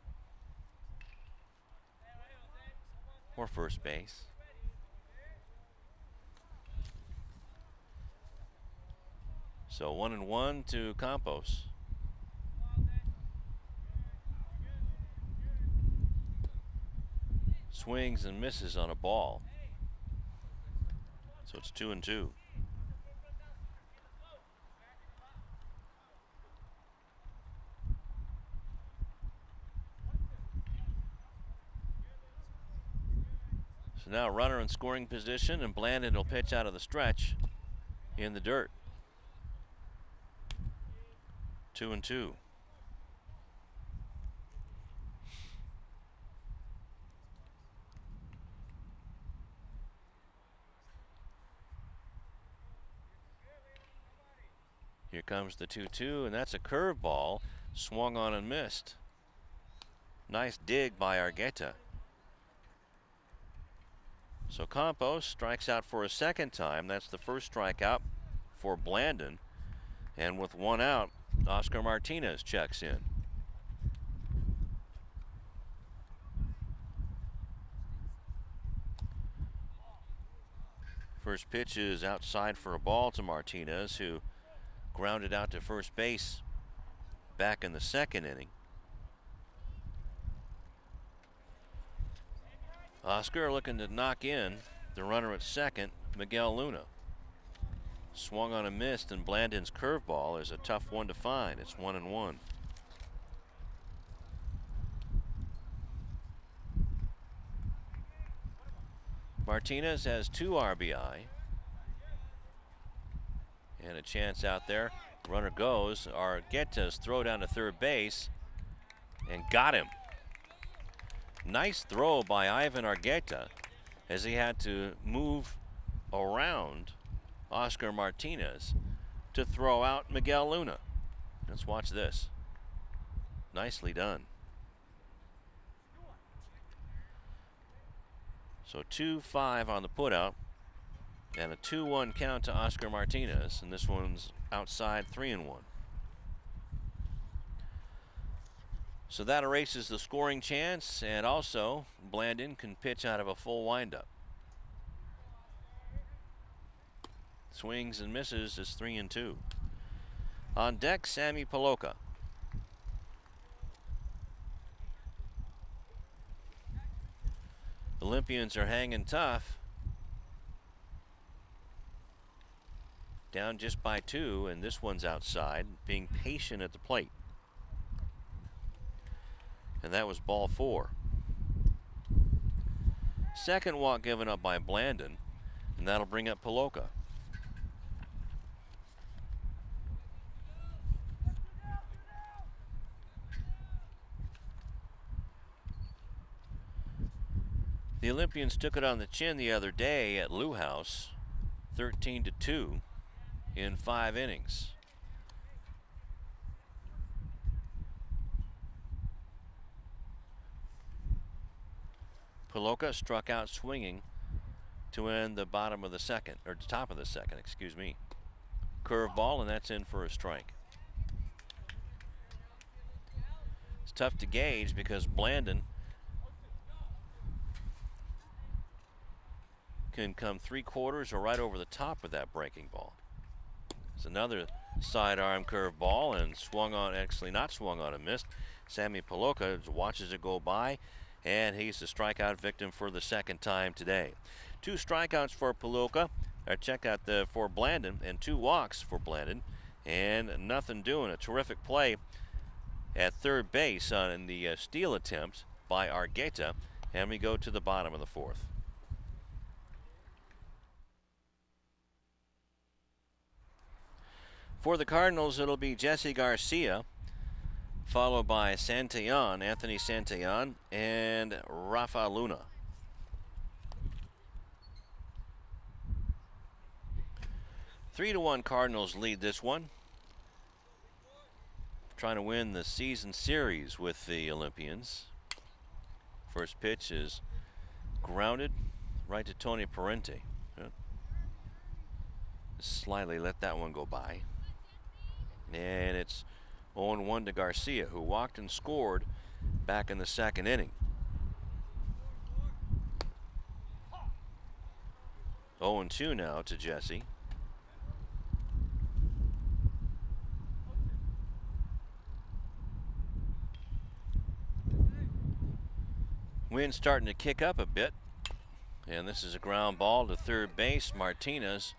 or first base. So 1-1 to Campos. Swings and misses on a ball. So it's 2-2. So now runner in scoring position, and Blandon will pitch out of the stretch in the dirt. 2-2. Here comes the 2-2, and that's a curveball, swung on and missed. Nice dig by Argueta. So Campos strikes out for a second time. That's the first strikeout for Blandon. And with 1 out, Oscar Martinez checks in. First pitch is outside for a ball to Martinez, who grounded out to first base back in the second inning. Oscar looking to knock in the runner at second, Miguel Luna. Swung on a missed, and Blandon's curveball is a tough one to find. It's 1-1. Martinez has 2 RBI. And a chance out there. Runner goes. Argueta's throw down to third base and got him. Nice throw by Ivan Argueta, as he had to move around Oscar Martinez to throw out Miguel Luna. Let's watch this. Nicely done. So 2-5 on the putout, and a 2-1 count to Oscar Martinez, and this one's outside, 3-1. So that erases the scoring chance, and also Blandon can pitch out of a full windup. Swings and misses is 3-2. On deck, Sammy Paloka. Olympians are hanging tough. Down just by 2, and this one's outside, being patient at the plate. And that was ball 4. Second walk given up by Blandon, and that'll bring up Paloka. The Olympians took it on the chin the other day at Lou House, 13-2 in 5 innings. Piloka struck out swinging to end the bottom of the second, or the top of the second, excuse me. Curveball, and that's in for a strike. It's tough to gauge because Blandon can come 3/4 or right over the top of that breaking ball. It's another sidearm curveball and swung on, actually not swung on and missed. Sammy Piloka watches it go by, and he's the strikeout victim for the second time today. 2 strikeouts for Piloka, or check out for Blandon, and 2 walks for Blandon, and nothing doing. A terrific play at third base on the steal attempt by Argueta, and we go to the bottom of the 4th. For the Cardinals, it'll be Jesse Garcia, followed by Santillan, Anthony Santillan, and Rafa Luna. Three to 1 Cardinals lead this one. Trying to win the season series with the Olympians. First pitch is grounded right to Tony Parente. Slightly let that one go by. And it's 0-1 to Garcia, who walked and scored back in the second inning. 0-2 now to Jesse. Wind's starting to kick up a bit, and this is a ground ball to third base. Martinez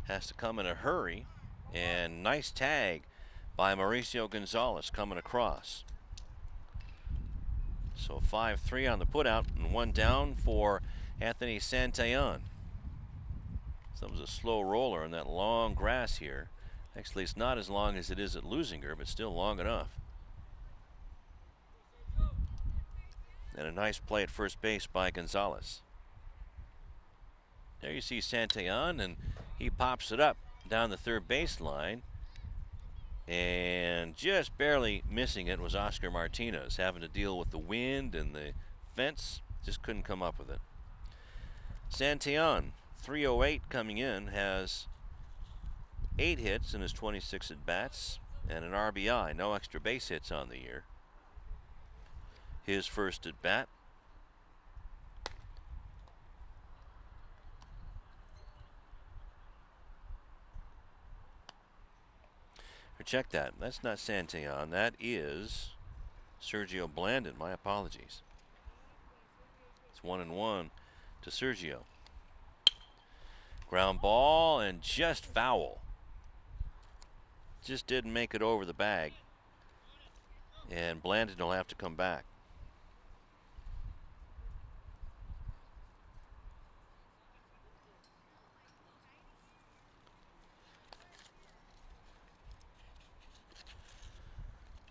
has to come in a hurry, and nice tag by Mauricio Gonzalez coming across. So 5-3 on the putout, and 1 down for Anthony Santillan. So it was a slow roller in that long grass here. Actually, it's not as long as it is at Leuzinger, but still long enough. And a nice play at first base by Gonzalez. There you see Santillan, and he pops it up down the third baseline, and just barely missing it was Oscar Martinez, having to deal with the wind and the fence. Just couldn't come up with it. Santillan, 308 coming in, has 8 hits in his 26 at-bats and an RBI. No extra base hits on the year. His first at-bat. Check that. That's not Santillan. That is Sergio Blandon. My apologies. It's 1-1 to Sergio. Ground ball and just foul. Just didn't make it over the bag. And Blandon will have to come back.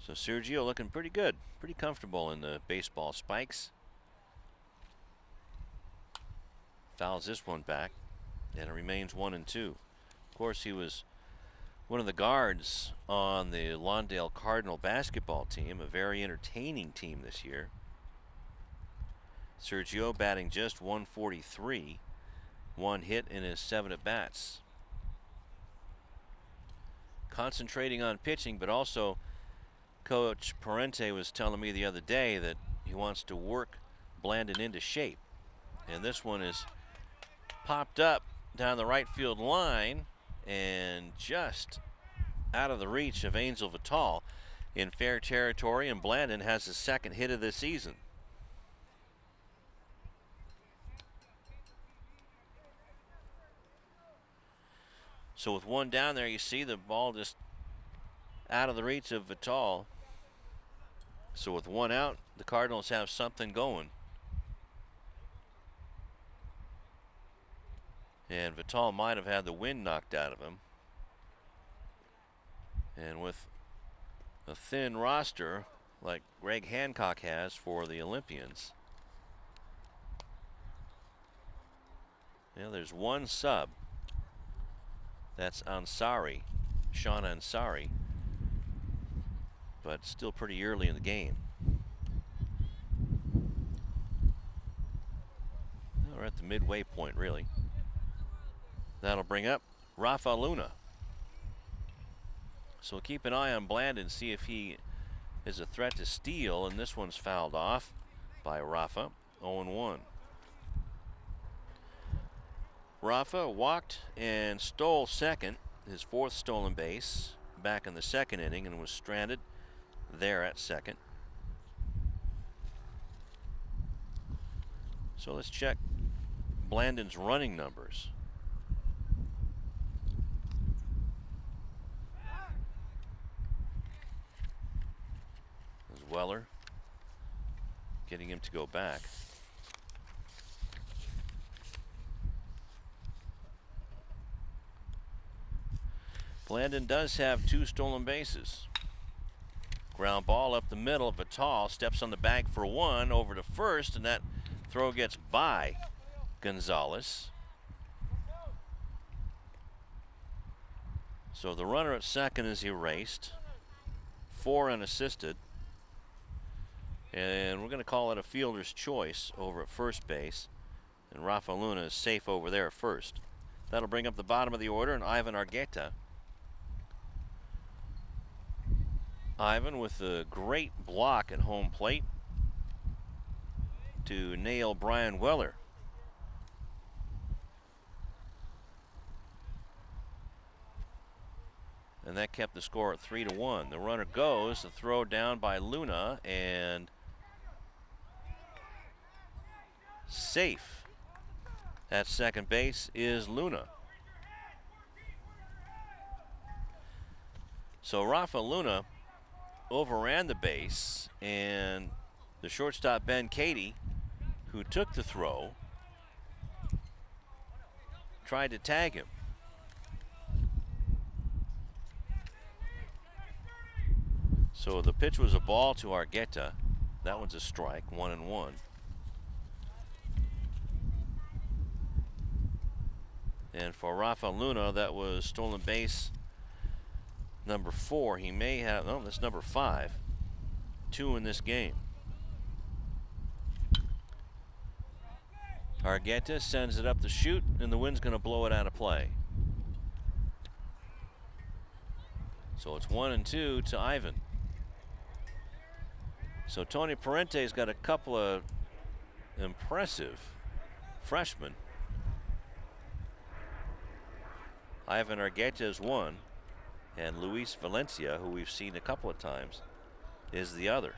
So Sergio looking pretty good, pretty comfortable in the baseball spikes. Fouls this one back, and it remains 1-2. Of course, he was one of the guards on the Lawndale Cardinal basketball team, a very entertaining team this year. Sergio batting just .143, 1 hit in his 7 at-bats. Concentrating on pitching, but also Coach Parente was telling me the other day that he wants to work Blandon into shape. And this one is popped up down the right field line and just out of the reach of Angel Vital in fair territory, and Blandon has his 2nd hit of the season. So with 1 down there, you see the ball just out of the reach of Vital. So with 1 out, the Cardinals have something going. And Vital might have had the wind knocked out of him. And with a thin roster like Greg Hancock has for the Olympians, there's 1 sub. That's Ansari, Sean Ansari. But still pretty early in the game. We're at the midway point, really. That'll bring up Rafa Luna. So keep an eye on Blandon, see if he is a threat to steal, and this one's fouled off by Rafa. 0-1. Rafa walked and stole second, his fourth stolen base back in the second inning, and was stranded there at second. So let's check Blandon's running numbers. There's Weller getting him to go back. Blandon does have 2 stolen bases. Ground ball up the middle. Vital steps on the bag for 1 over to first, and that throw gets by Gonzalez. So the runner at second is erased. 4 unassisted. And we're going to call it a fielder's choice over at first base. And Rafa Luna is safe over there at first. That'll bring up the bottom of the order, and Ivan Argueta. Ivan with a great block at home plate to nail Brian Weller. And that kept the score at 3-1. The runner goes, the throw down by Luna, and safe at second base is Luna. So Rafa Luna overran the base, and the shortstop Ben Cady, who took the throw, tried to tag him. So the pitch was a ball to Argueta. That one's a strike, 1-1. And for Rafa Luna, that was stolen base number 4. He may have, no, that's number 5. 2 in this game. Argueta sends it up the chute, and the wind's going to blow it out of play. So it's 1-2 to Ivan. So Tony Parente's got a couple of impressive freshmen. Ivan Argueta is one, and Luis Valencia, who we've seen a couple of times, is the other.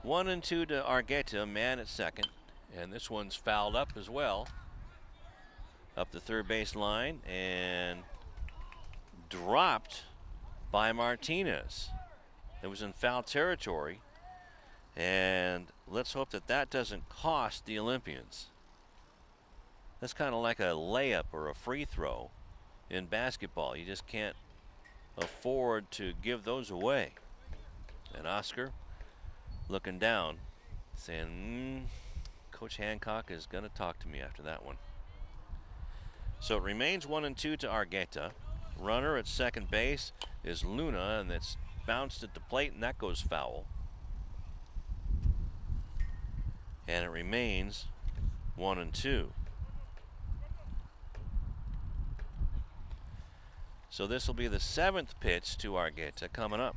One and 2 to Argueta, man at second, and this one's fouled up as well. Up the third base line and dropped by Martinez. It was in foul territory, and let's hope that that doesn't cost the Olympians. That's kind of like a layup or a free throw in basketball. You just can't afford to give those away. And Oscar looking down, saying, Coach Hancock is going to talk to me after that one. So it remains 1-2 to Argueta. Runner at second base is Luna, and that's bounced at the plate, and that goes foul. And it remains 1-2. So this will be the 7th pitch to Argueta coming up.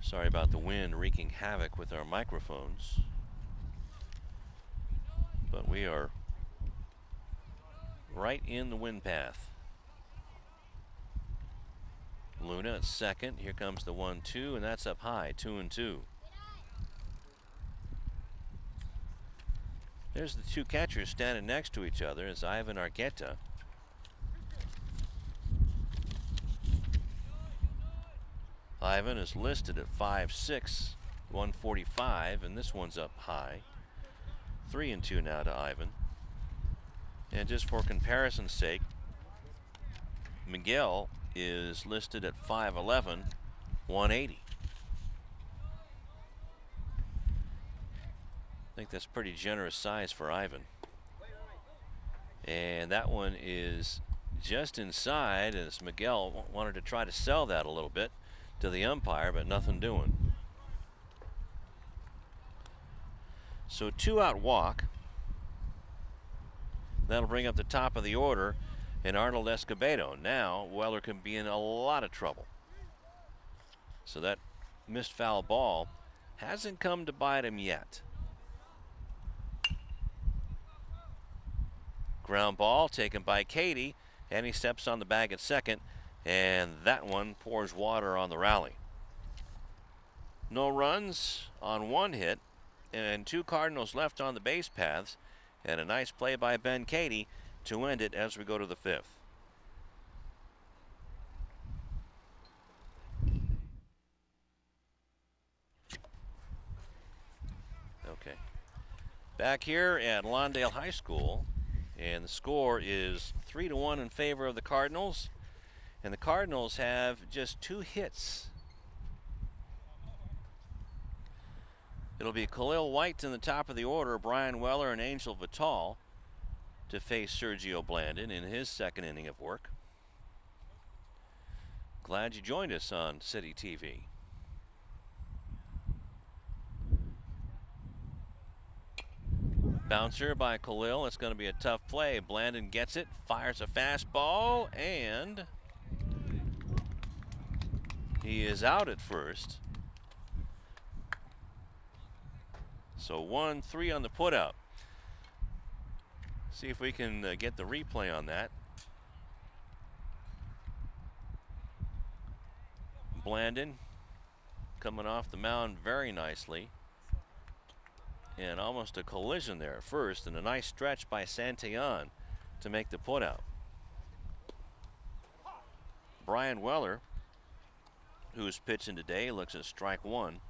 Sorry about the wind wreaking havoc with our microphones, but we are right in the wind path. Luna at second. Here comes the 1-2, and that's up high, 2-2. There's the two catchers standing next to each other as Ivan Argueta. Ivan is listed at 5'6", 145, and this one's up high. 3-2 now to Ivan. And just for comparison's sake, Miguel is listed at 5'11", 180. I think that's pretty generous size for Ivan. And that one is just inside as Miguel wanted to try to sell that a little bit to the umpire, but nothing doing. So 2-out walk. That'll bring up the top of the order and Arnold Escobedo. Now Weller can be in a lot of trouble. So that missed foul ball hasn't come to bite him yet. Ground ball taken by Katie, and he steps on the bag at second, and that one pours water on the rally. No runs on one hit, and 2 Cardinals left on the base paths, and a nice play by Ben Katie to end it as we go to the 5th. Okay. Back here at Lawndale High School, and the score is 3-1 in favor of the Cardinals, and the Cardinals have just 2 hits. It'll be Khalil White in the top of the order, Brian Weller and Angel Vital to face Sergio Blandon in his second inning of work. Glad you joined us on CityTV. Bouncer by Khalil. It's going to be a tough play. Blandon gets it, fires a fastball, and he is out at first. So 1-3 on the putout. See if we can get the replay on that. Blandon coming off the mound very nicely. And almost a collision there at first, and a nice stretch by Santillan to make the putout. Brian Weller, who's pitching today, looks at strike 1.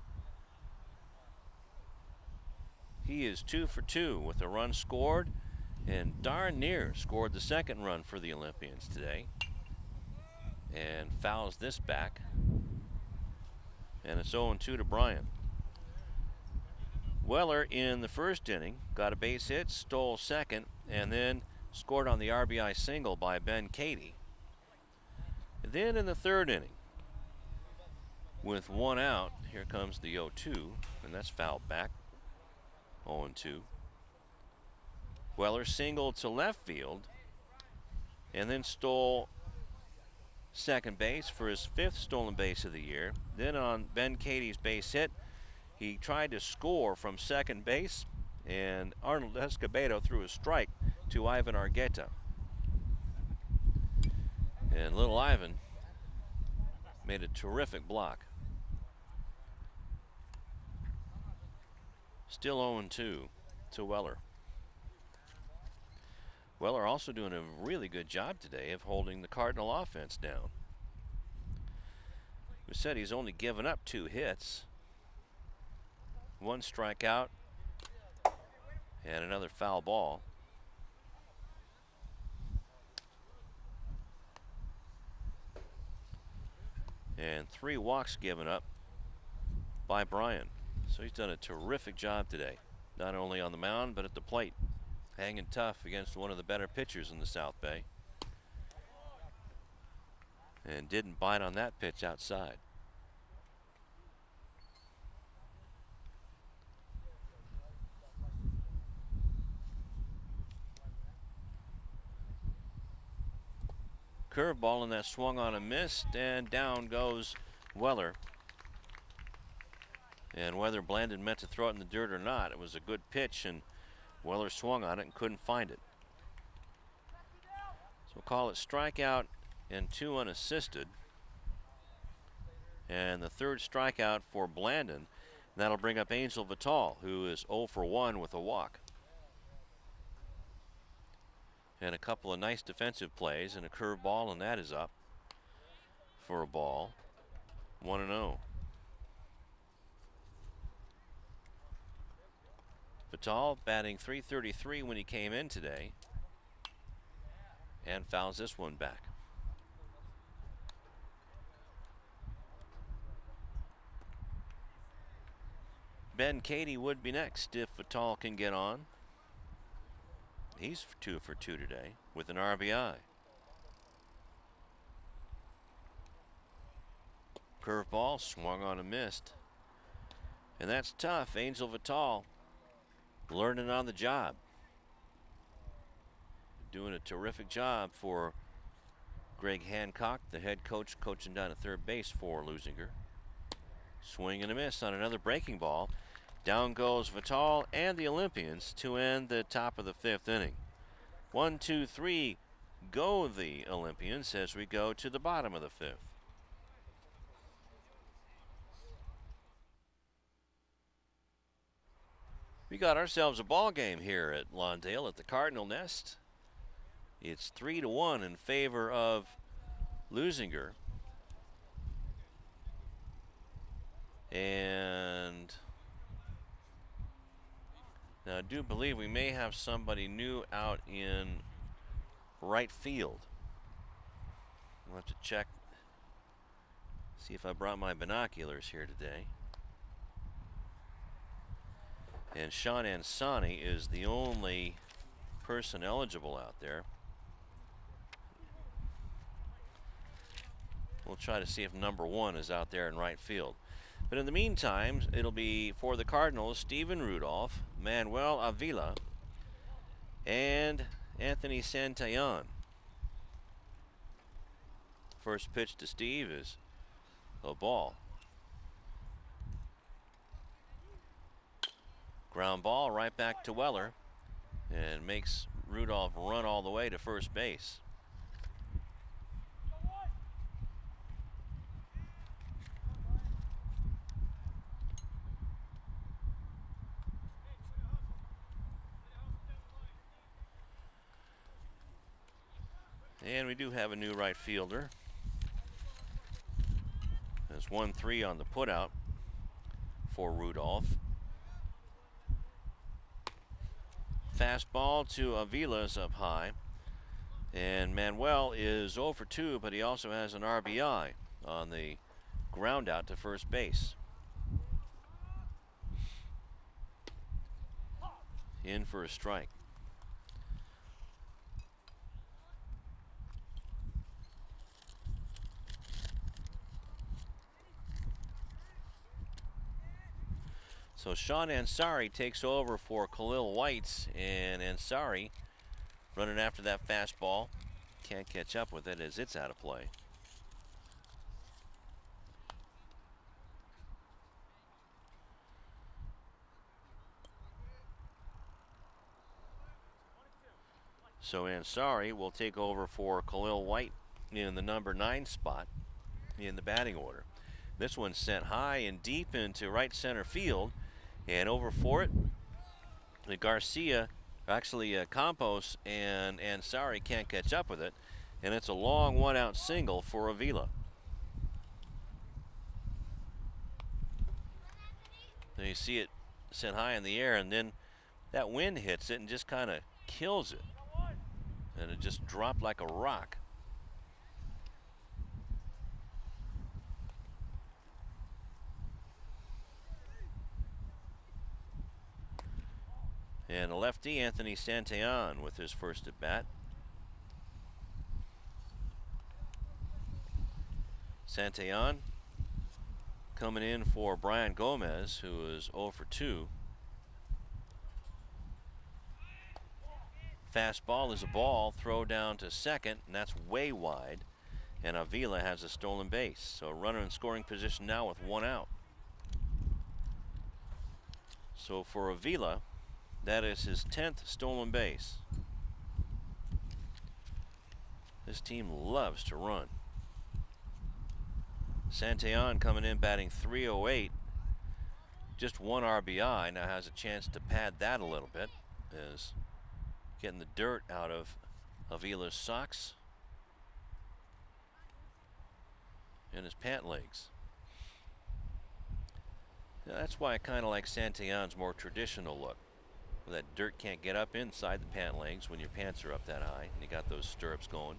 He is 2 for 2 with a run scored, and darn near scored the second run for the Olympians today. And fouls this back. And it's 0-2 to Brian. Weller in the first inning got a base hit, stole second, and then scored on the RBI single by Ben Katie. Then in the third inning, with 1 out, here comes the 0-2, and that's fouled back. 0-2. Weller singled to left field and then stole second base for his 5th stolen base of the year. Then on Ben Katie's base hit, he tried to score from second base, and Arnold Escobedo threw a strike to Ivan Argueta. And little Ivan made a terrific block. Still 0-2 to Weller. Weller also doing a really good job today of holding the Cardinal offense down. We said he's only given up 2 hits. 1 strikeout and another foul ball. And 3 walks given up by Brian. So he's done a terrific job today, not only on the mound but at the plate, hanging tough against one of the better pitchers in the South Bay. And didn't bite on that pitch outside. Curveball, and that swung on and missed, and down goes Weller. And whether Blandon meant to throw it in the dirt or not, it was a good pitch, and Weller swung on it and couldn't find it. So we'll call it strikeout and 2 unassisted. And the 3rd strikeout for Blandon. That'll bring up Angel Vital, who is 0 for 1 with a walk. And a couple of nice defensive plays and a curveball, and that is up for a ball. 1-0. Vital batting .333 when he came in today, and fouls this one back. Ben Katie would be next if Vital can get on. He's 2 for 2 today with an RBI. Curveball swung on and missed. And that's tough. Angel Vital learning on the job. Doing a terrific job for Greg Hancock, the head coach, coaching down at third base for Leuzinger. Swing and a miss on another breaking ball. Down goes Vital and the Olympians to end the top of the 5th inning. 1, 2, 3 go the Olympians as we go to the bottom of the 5th. We got ourselves a ball game here at Lawndale at the Cardinal Nest. It's 3-1 in favor of Leuzinger. And now I do believe we may have somebody new out in right field. We'll have to check, see if I brought my binoculars here today. And Sean Ansani is the only person eligible out there. We'll try to see if number 1 is out there in right field. But in the meantime, it'll be for the Cardinals, Steven Rudolph, Manuel Avila, and Anthony Santillan. First pitch to Steve is a ball. Ground ball right back to Weller and makes Rudolph run all the way to first base. And we do have a new right fielder. There's 1-3 on the putout for Rudolph. Fastball to Avila's up high. And Manuel is 0 for 2, but he also has an RBI on the ground out to first base. In for a strike. So Sean Ansari takes over for Khalil Whites, and Ansari running after that fastball. Can't catch up with it as it's out of play. So Ansari will take over for Khalil White in the number 9 spot in the batting order. This one's sent high and deep into right center field. And over for it, the Garcia, actually Campos and Ansari can't catch up with it. And it's a long 1-out single for Avila. And you see it sent high in the air, and then that wind hits it and just kind of kills it. And it just dropped like a rock. And a lefty, Anthony Santillan, with his first at bat. Santillan coming in for Brian Gomez, who is 0 for 2. Fastball is a ball, throw down to second, and that's way wide. And Avila has a stolen base. So runner in scoring position now with 1 out. So for Avila, that is his 10th stolen base. This team loves to run. Santillan coming in batting .308. Just 1 RBI. Now has a chance to pad that a little bit. Is getting the dirt out of Avila's socks and his pant legs. Now that's why I kind of like Santillan's more traditional look. That dirt can't get up inside the pant legs when your pants are up that high and you got those stirrups going.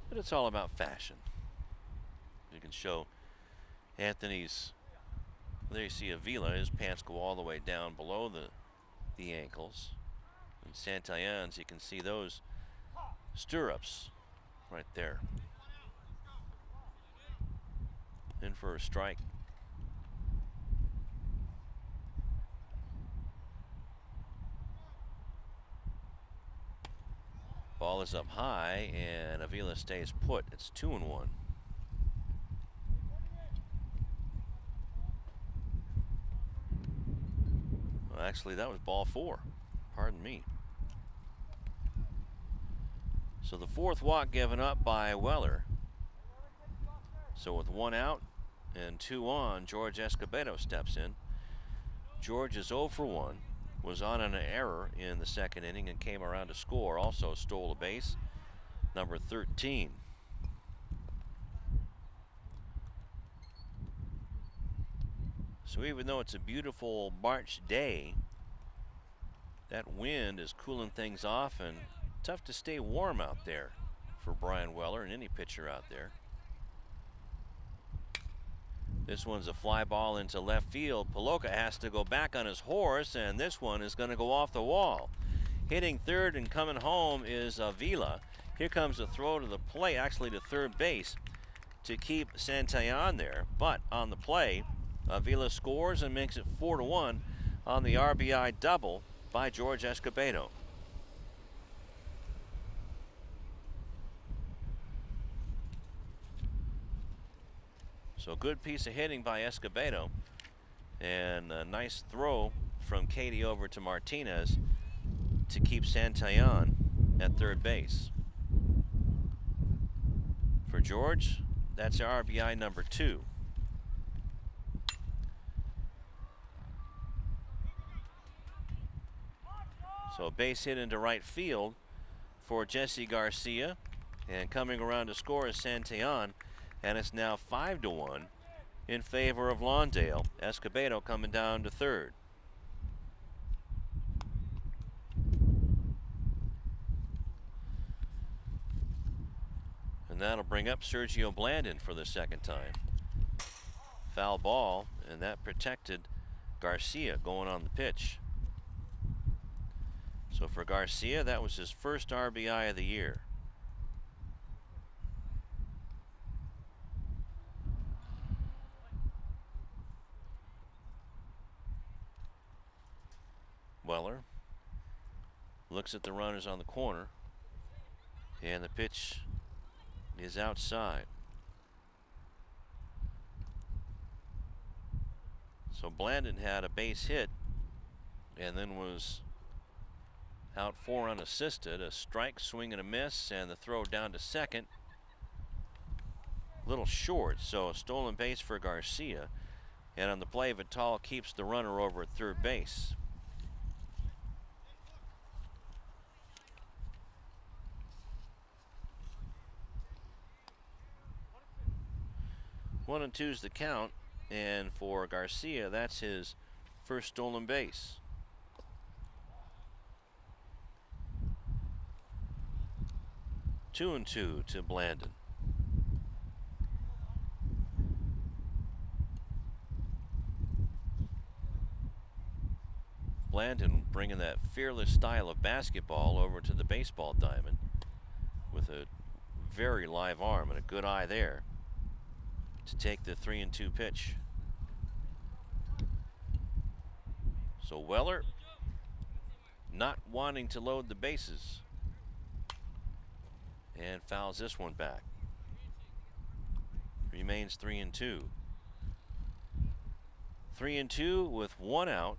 But it's all about fashion. You can show Anthony's, there you see Avila, his pants go all the way down below the ankles. And Santillan's, you can see those stirrups right there. in for a strike. Ball is up high, and Avila stays put. It's 2-1. Well, actually, that was ball 4. Pardon me. So the 4th walk given up by Weller. So with 1 out and 2 on, George Escobedo steps in. George is 0 for 1. Was on an error in the 2nd inning and came around to score. Also stole a base, number 13. So even though it's a beautiful March day, that wind is cooling things off, and tough to stay warm out there for Brian Weller and any pitcher out there. This one's a fly ball into left field. Paloka has to go back on his horse, and this one is going to go off the wall. Hitting third and coming home is Avila. Here comes a throw to the plate, actually to third base, to keep Santillan there. But on the play, Avila scores and makes it 4-1 on the RBI double by George Escobedo. So good piece of hitting by Escobedo, and a nice throw from Katie over to Martinez to keep Santillan at third base. For George, that's RBI number 2. So a base hit into right field for Jesse Garcia, and coming around to score is Santillan. And it's now 5-1 in favor of Lawndale. Escobedo coming down to third. And that'll bring up Sergio Blandon for the 2nd time. Foul ball, and that protected Garcia going on the pitch. So for Garcia, that was his first RBI of the year. Weller looks at the runners on the corner, and the pitch is outside. So Blandon had a base hit and then was out 4 unassisted. A strike, swing and a miss, and the throw down to second. Little short, so a stolen base for Garcia. And on the play, Vital keeps the runner over at third base. 1-2's the count, and for Garcia, that's his first stolen base. Two and two to Blandon. Blandon bringing that fearless style of basketball over to the baseball diamond with a very live arm and a good eye there to take the 3-2 pitch. So Weller not wanting to load the bases and fouls this one back. Remains 3-2. 3-2 with 1 out,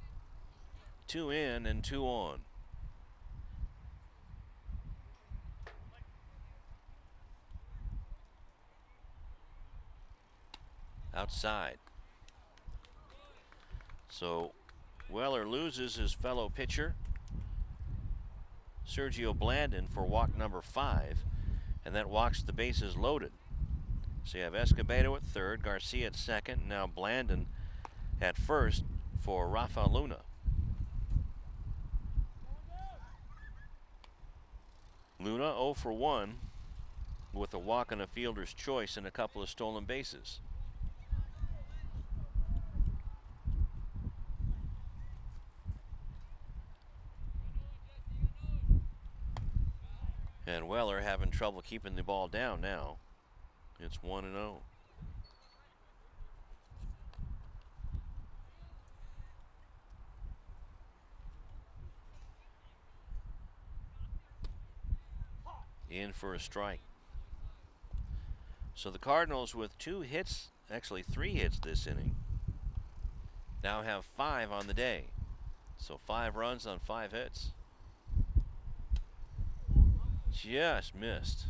2 in and 2 on. Outside. So Weller loses his fellow pitcher Sergio Blandon for walk number 5, and that walks the bases loaded. So you have Escobedo at third, Garcia at second, and now Blandon at first for Rafa Luna. Luna 0 for 1 with a walk and a fielder's choice and a couple of stolen bases. And Weller having trouble keeping the ball down now. It's 1-0. in for a strike. So the Cardinals, with 2 hits, actually 3 hits this inning, now have 5 on the day. So 5 runs on 5 hits. Just missed.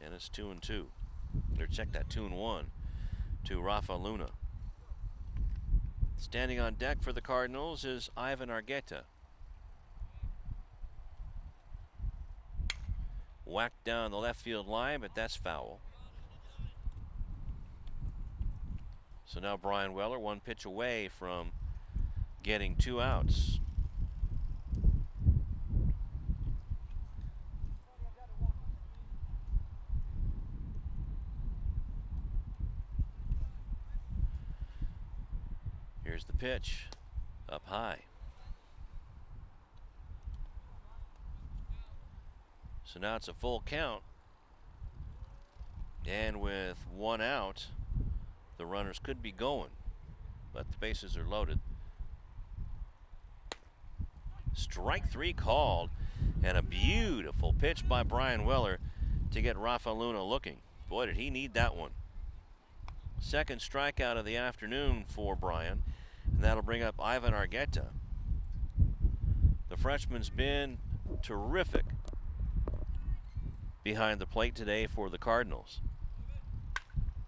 And it's 2-2. Or check that, 2-1 to Rafa Luna. Standing on deck for the Cardinals is Ivan Argueta. Whacked down the left field line, but that's foul. So now Brian Weller, 1 pitch away from getting 2 outs. Here's the pitch, up high. So now it's a full count. And with 1 out, the runners could be going, but the bases are loaded. Strike 3 called, and a beautiful pitch by Brian Weller to get Rafa Luna looking. Boy, did he need that one. Second strikeout of the afternoon for Brian, and that'll bring up Ivan Argueta. The freshman's been terrific behind the plate today for the Cardinals.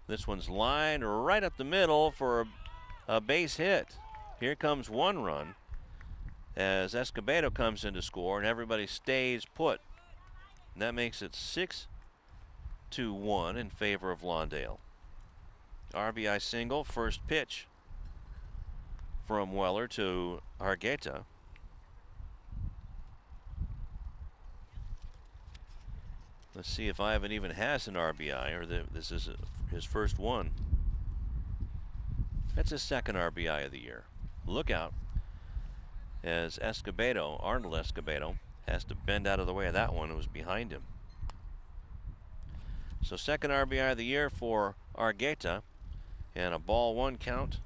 This one's lined right up the middle for a base hit. Here comes 1 run as Escobedo comes in to score, and everybody stays put. And that makes it 6-1 in favor of Lawndale. RBI single, first pitch from Weller to Argueta. Let's see if Ivan even has an RBI, or this is his first one. That's his second RBI of the year. Look out, as Escobedo, Arnold Escobedo, has to bend out of the way of that one. It was behind him. So second RBI of the year for Argueta, and a ball 1 count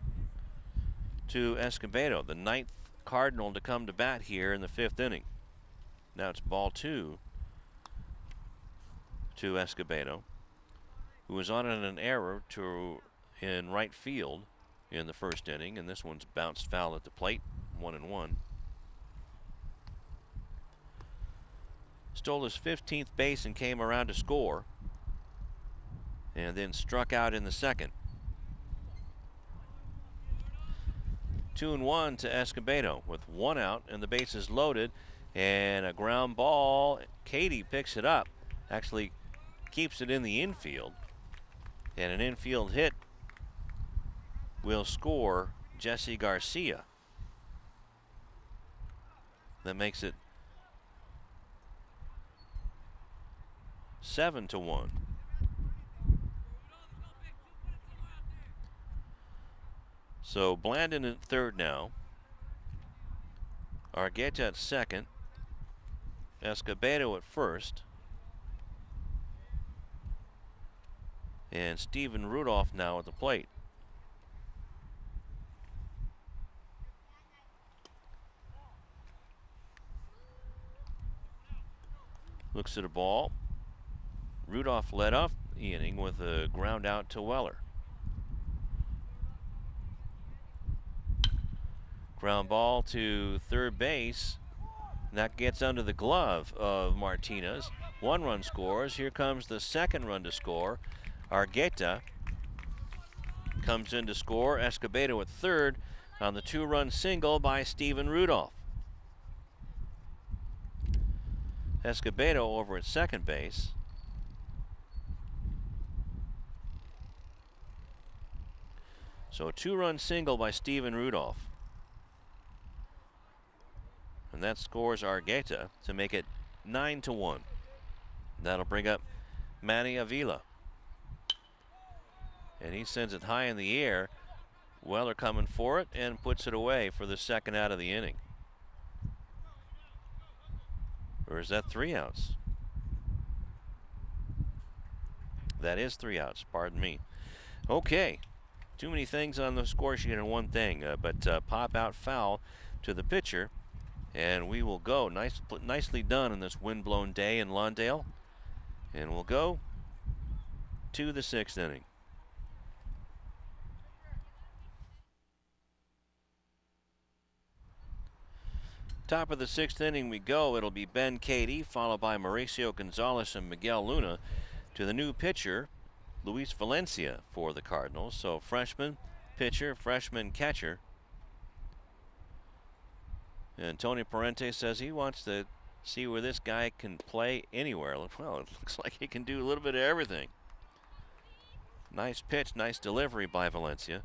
to Escobedo, the 9th Cardinal to come to bat here in the 5th inning. Now it's ball 2 to Escobedo, who was on an error in right field in the first inning, and this one's bounced foul at the plate, 1-1. Stole his 15th base and came around to score, and then struck out in the second. 2-1 to Escobedo with 1 out and the bases loaded, and a ground ball. Katie picks it up, actually keeps it in the infield, and an infield hit will score Jesse Garcia. That makes it 7-1. So Blandon at third now, Argueta at second, Escobedo at first, and Stephen Rudolph now at the plate. Looks at a ball. Rudolph led off the inning with a ground out to Weller. Ground ball to third base. And that gets under the glove of Martinez. 1 run scores. Here comes the second run to score. Argueta comes in to score. Escobedo at third on the 2-run single by Stephen Rudolph. Escobedo over at second base. So a 2-run single by Stephen Rudolph. And that scores Argueta to make it 9-1. That'll bring up Manny Avila. And he sends it high in the air. Weller coming for it and puts it away for the second out of the inning. Or is that 3 outs? That is 3 outs, pardon me. Okay, too many things on the score sheet in one thing, but pop out foul to the pitcher And we will go. Nicely done in this wind-blown day in Lawndale. And we'll go to the 6th inning. Top of the 6th inning we go. It'll be Ben Cady, followed by Mauricio Gonzalez and Miguel Luna. To the new pitcher, Luis Valencia for the Cardinals. So freshman pitcher, freshman catcher. And Tony Parente says he wants to see where this guy can play anywhere. Well, it looks like he can do a little bit of everything. Nice pitch, nice delivery by Valencia,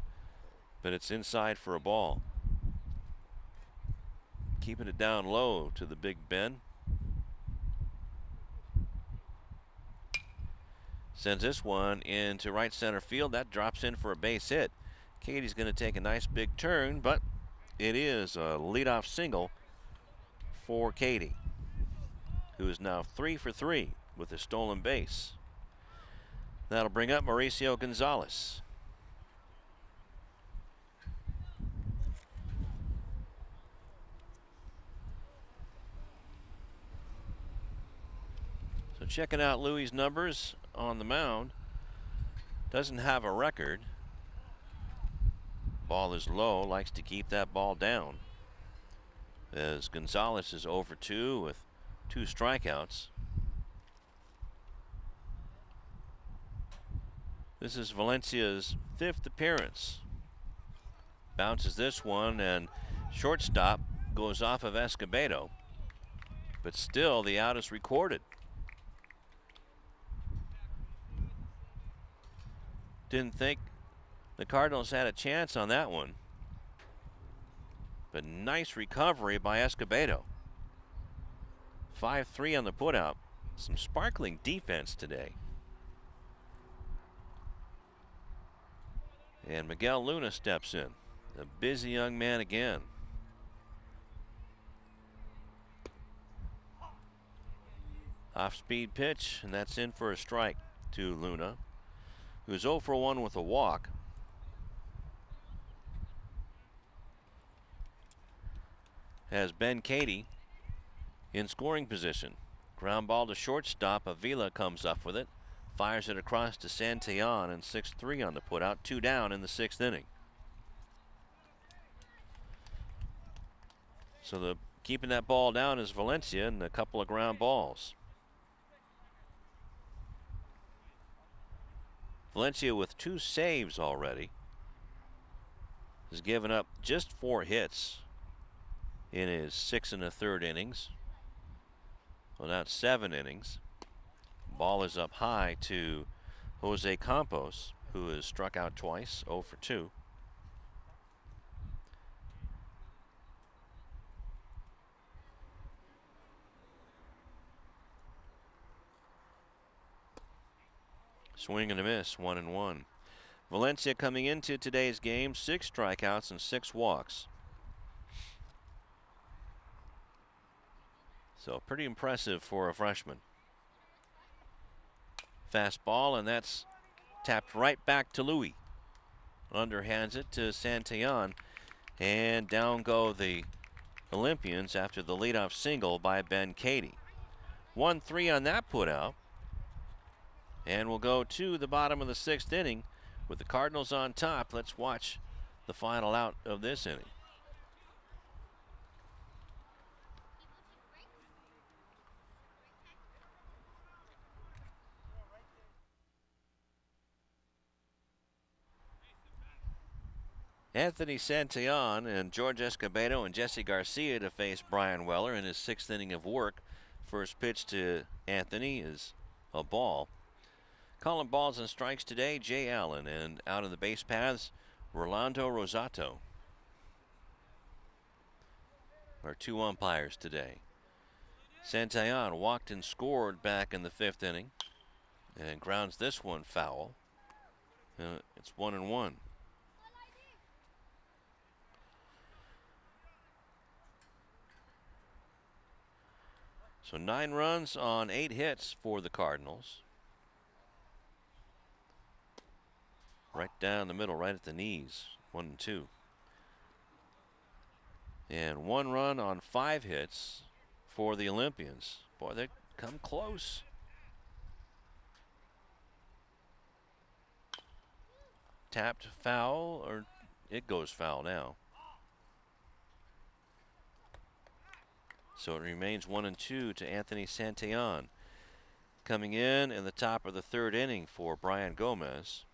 but it's inside for a ball. Keeping it down low to the Big Ben. Sends this one into right center field. That drops in for a base hit. Cady's going to take a nice big turn, but it is a leadoff single for Cady, who is now 3 for 3 with a stolen base. That'll bring up Mauricio Gonzalez. So checking out Louis' numbers on the mound. Doesn't have a record. Ball is low, likes to keep that ball down. As Gonzalez is over 2 with 2 strikeouts. This is Valencia's 5th appearance. Bounces this one, and shortstop goes off of Escobedo. But still, the out is recorded. Didn't think the Cardinals had a chance on that one. But nice recovery by Escobedo. 5-3 on the putout. Some sparkling defense today. And Miguel Luna steps in. A busy young man again. Off-speed pitch, and that's in for a strike to Luna, who's 0 for 1 with a walk. Has Ben Cady in scoring position. Ground ball to shortstop. Avila comes up with it. Fires it across to Santillan, and 6-3 on the putout. 2 down in the 6th inning. So keeping that ball down is Valencia, and a couple of ground balls. Valencia with 2 saves already has given up just 4 hits in his 6 1/3 innings. Well, that's 7 innings. Ball is up high to Jose Campos, who has struck out twice, 0 for 2. Swing and a miss, 1-1. Valencia coming into today's game, 6 strikeouts and 6 walks. So pretty impressive for a freshman. Fastball, and that's tapped right back to Louis. Underhands it to Santillan, and down go the Olympians after the leadoff single by Ben Cady. 1-3 on that putout. And we'll go to the bottom of the 6th inning with the Cardinals on top. Let's watch the final out of this inning. Anthony Santillan and George Escobedo and Jesse Garcia to face Brian Weller in his 6th inning of work. First pitch to Anthony is a ball. Calling balls and strikes today, Jay Allen, and out of the base paths, Rolando Rosato. Our 2 umpires today. Santillan walked and scored back in the 5th inning and grounds this one foul. It's 1-1. So 9 runs on 8 hits for the Cardinals. Right down the middle, right at the knees. 1-2. And 1 run on 5 hits for the Olympians. Boy, they come close. Tapped foul, or it goes foul now. So it remains 1-2 to Anthony Santillan. Coming in the top of the 3rd inning for Brian Gomez.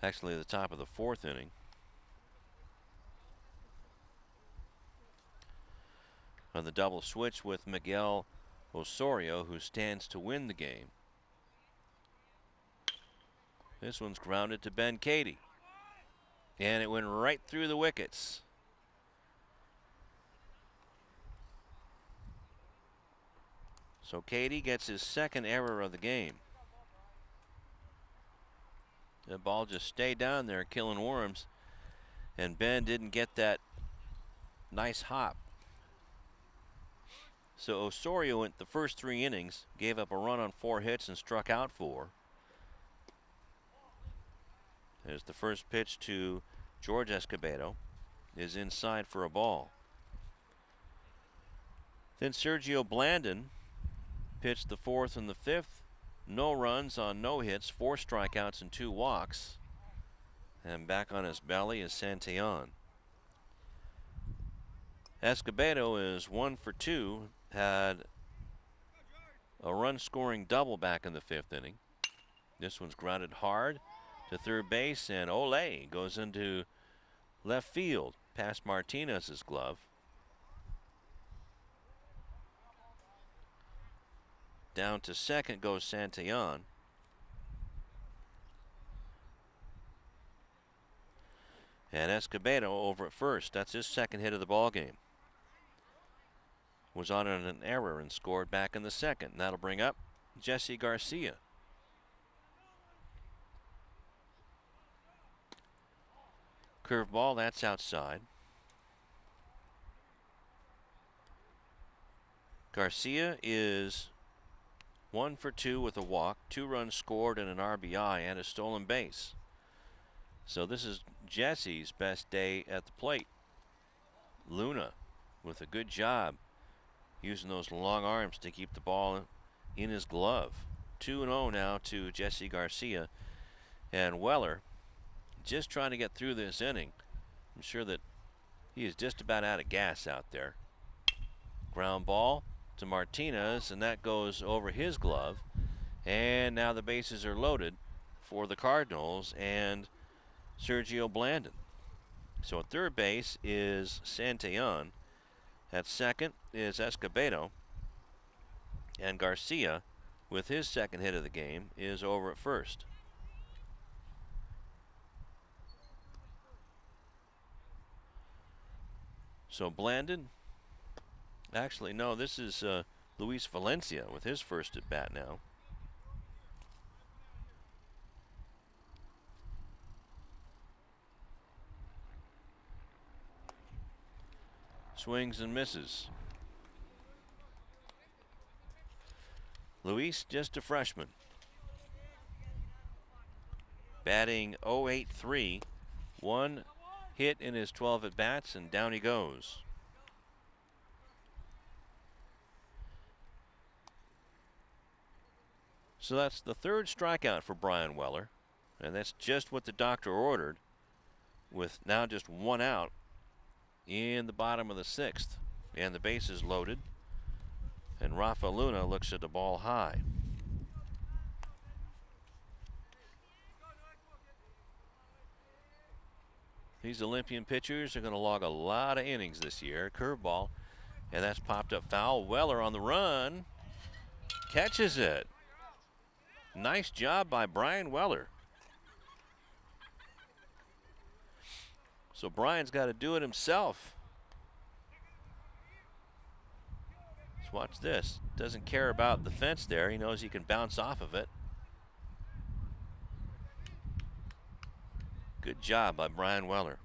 Actually, the top of the 4th inning. On the double switch with Miguel Osorio, who stands to win the game. This one's grounded to Ben Cady. And it went right through the wickets. So Cady gets his 2nd error of the game. The ball just stayed down there killing worms. And Ben didn't get that nice hop. So Osorio went the first 3 innings, gave up a run on 4 hits and struck out 4. There's the first pitch to George Escobedo, is inside for a ball. Then Sergio Blandon pitched the 4th and the 5th. No runs on no hits, 4 strikeouts and 2 walks. And back on his belly is Santillan. Escobedo is 1 for 2, had a run-scoring double back in the 5th inning. This one's grounded hard to 3rd base, and Ole goes into left field past Martinez's glove. Down to 2nd goes Santillan. And Escobedo over at first. That's his 2nd hit of the ball game. Was on an error and scored back in the 2nd. And that'll bring up Jesse Garcia. Curveball, that's outside. Garcia is 1 for 2 with a walk, 2 runs scored and an RBI and a stolen base. So this is Jesse's best day at the plate. Luna with a good job using those long arms to keep the ball in his glove. 2-0 now to Jesse Garcia. And Weller just trying to get through this inning. I'm sure that he is just about out of gas out there. Ground ball to Martinez, and that goes over his glove. And now the bases are loaded for the Cardinals and Sergio Blandon. So at 3rd base is Santillan. At 2nd is Escobedo. And Garcia, with his 2nd hit of the game, is over at 1st. So Blandon, actually no, this is Luis Valencia with his 1st at bat now. Swings and misses. Luis, just a freshman. Batting .083, 1 hit in his 12 at bats, and down he goes. So that's the 3rd strikeout for Brian Weller, and that's just what the doctor ordered, with now just 1 out in the bottom of the 6th, and the bases loaded. And Rafa Luna looks at the ball high. These Olympian pitchers are going to log a lot of innings this year. Curveball, and that's popped up foul. Weller on the run, catches it. Nice job by Brian Weller. So Brian's got to do it himself. Let's watch this. Doesn't care about the fence there. He knows he can bounce off of it. Good job by Brian Weller.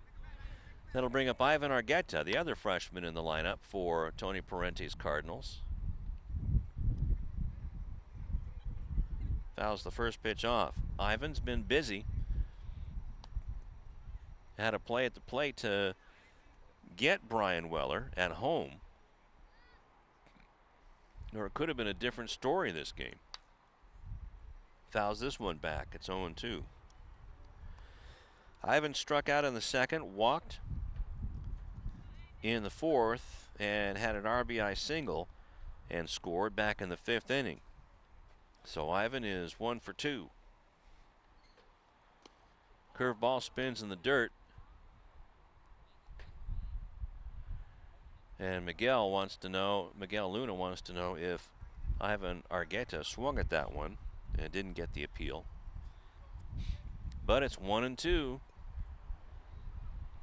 That'll bring up Ivan Argueta, the other freshman in the lineup for Tony Parente's Cardinals. Fouls the first pitch off. Ivan's been busy. Had a play at the plate to get Brian Weller at home. Or it could have been a different story this game. Fouls this one back. It's 0-2. Ivan struck out in the second, walked in the fourth, and had an RBI single and scored back in the fifth inning. So Ivan is 1 for 2. Curveball spins in the dirt. And Miguel Luna wants to know if Ivan Argueta swung at that one and didn't get the appeal. But it's 1-2.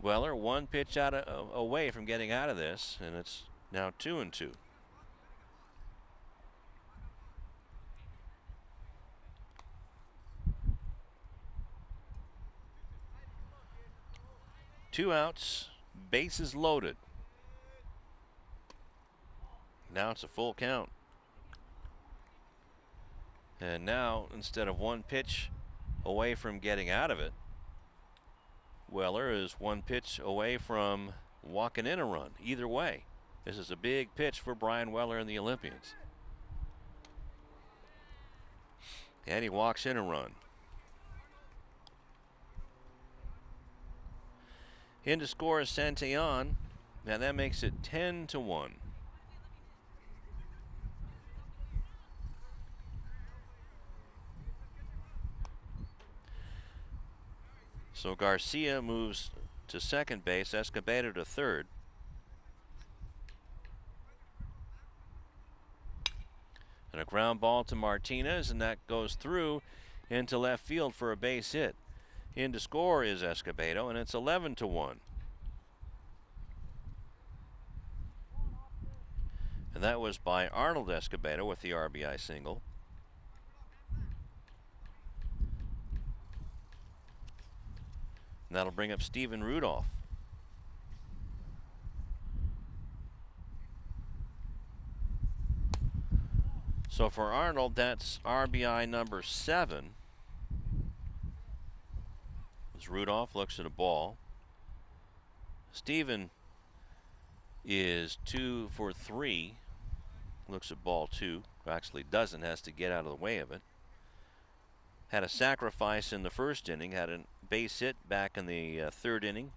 Weller one pitch away from getting out of this, and it's now 2-2. Two outs, bases loaded. Now it's a full count. And now, instead of one pitch away from getting out of it, Weller is one pitch away from walking in a run. Either way, this is a big pitch for Brian Weller and the Olympians. And he walks in a run. In to score is Santillan. Now that makes it 10-1. So Garcia moves to second base, Escobedo to third. And a ground ball to Martinez, and that goes through into left field for a base hit. In to score is Escobedo, and it's 11-1. And that was by Arnold Escobedo with the RBI single. And that'll bring up Steven Rudolph. So for Arnold, that's RBI number 7. As Rudolph looks at a ball. Steven is 2 for 3. Looks at ball 2. Actually doesn't, has to get out of the way of it. Had a sacrifice in the first inning, had a base hit back in the third inning,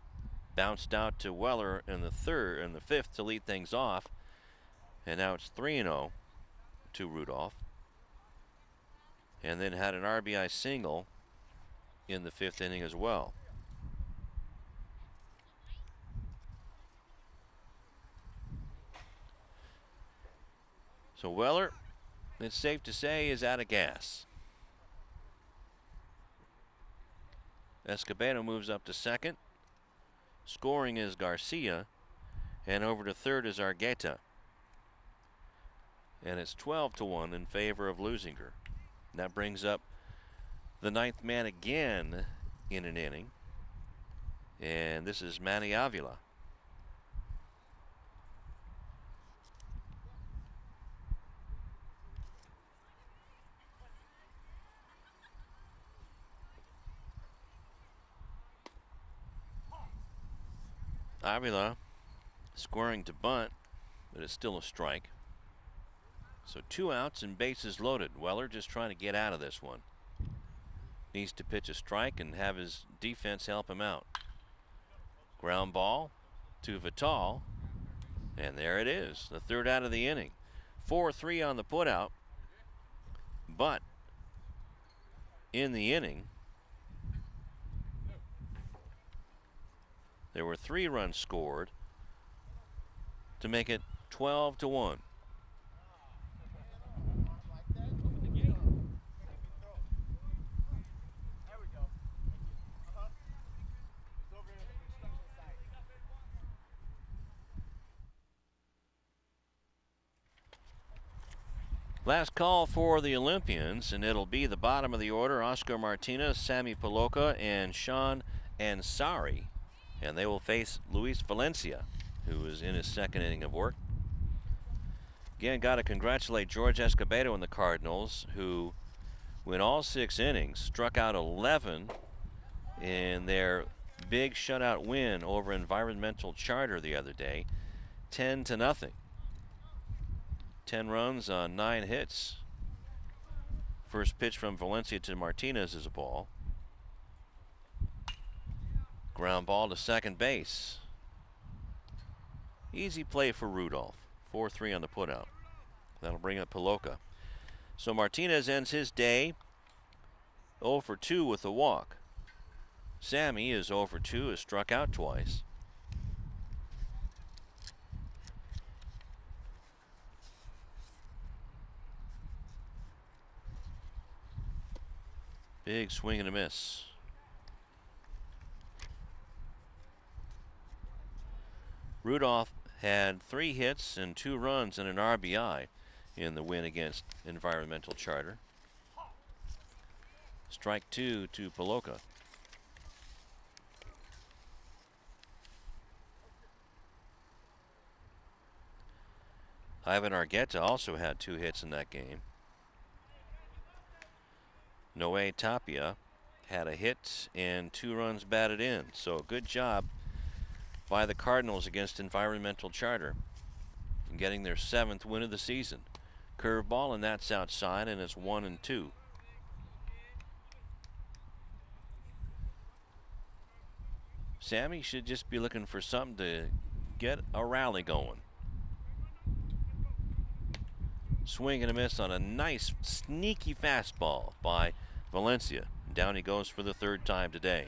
bounced out to Weller in the fifth to lead things off, and now it's 3-0 to Rudolph. And then had an RBI single in the fifth inning as well. So Weller, it's safe to say, is out of gas. Escobedo moves up to second. Scoring is Garcia. And over to third is Argueta. And it's 12-1 in favor of Leuzinger. That brings up the ninth man again in an inning. And this is Manny Avila. Avila squaring to bunt, but it's still a strike. So 2 outs and bases loaded. Weller just trying to get out of this one. Needs to pitch a strike and have his defense help him out. Ground ball to Vital, and there it is, the third out of the inning. 4-3 on the putout, but in the inning there were 3 runs scored to make it 12-1. Last call for the Olympians, and it'll be the bottom of the order. Oscar Martinez, Sammy Paloca, and Sean Ansari. And they will face Luis Valencia, who is in his second inning of work. Again, got to congratulate George Escobedo and the Cardinals, who went all 6 innings, struck out 11 in their big shutout win over Environmental Charter the other day, 10-0. 10 runs on 9 hits. First pitch from Valencia to Martinez is a ball. Ground ball to second base. Easy play for Rudolph. 4-3 on the putout. That'll bring up Paloka. So Martinez ends his day 0 for 2 with a walk. Sammy is 0 for 2, has struck out twice. Big swing and a miss. Rudolph had 3 hits and 2 runs and an RBI in the win against Environmental Charter. Strike 2 to Paloka. Ivan Argueta also had 2 hits in that game. Noe Tapia had a hit and 2 runs batted in. So good job by the Cardinals against Environmental Charter in getting their 7th win of the season. Curveball, and that's outside, and it's 1-2. Sammy should just be looking for something to get a rally going. Swing and a miss on a nice sneaky fastball by Valencia. Down he goes for the 3rd time today.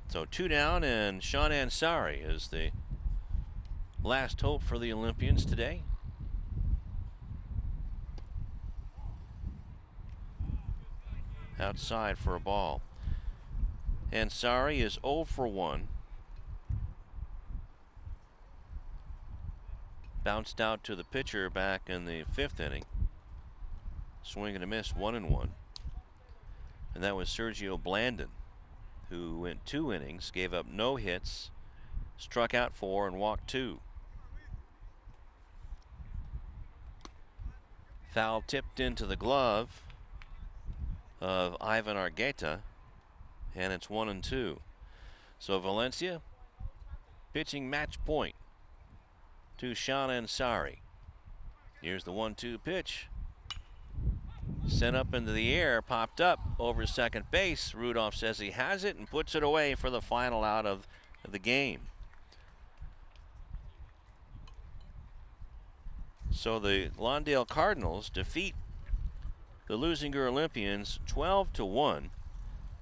So 2 down, and Sean Ansari is the last hope for the Olympians today. Outside for a ball. Ansari is 0 for 1. Bounced out to the pitcher back in the 5th inning. Swing and a miss, 1-1. And that was Sergio Blandon, who went 2 innings, gave up no hits, struck out 4 and walked 2. Foul tipped into the glove of Ivan Argueta, and it's 1-2. So Valencia pitching match point to Sean Ansari. Here's the 1-2 pitch. Sent up into the air, popped up over second base. Rudolph says he has it and puts it away for the final out of the game. So the Lawndale Cardinals defeat the Leuzinger Olympians 12-1,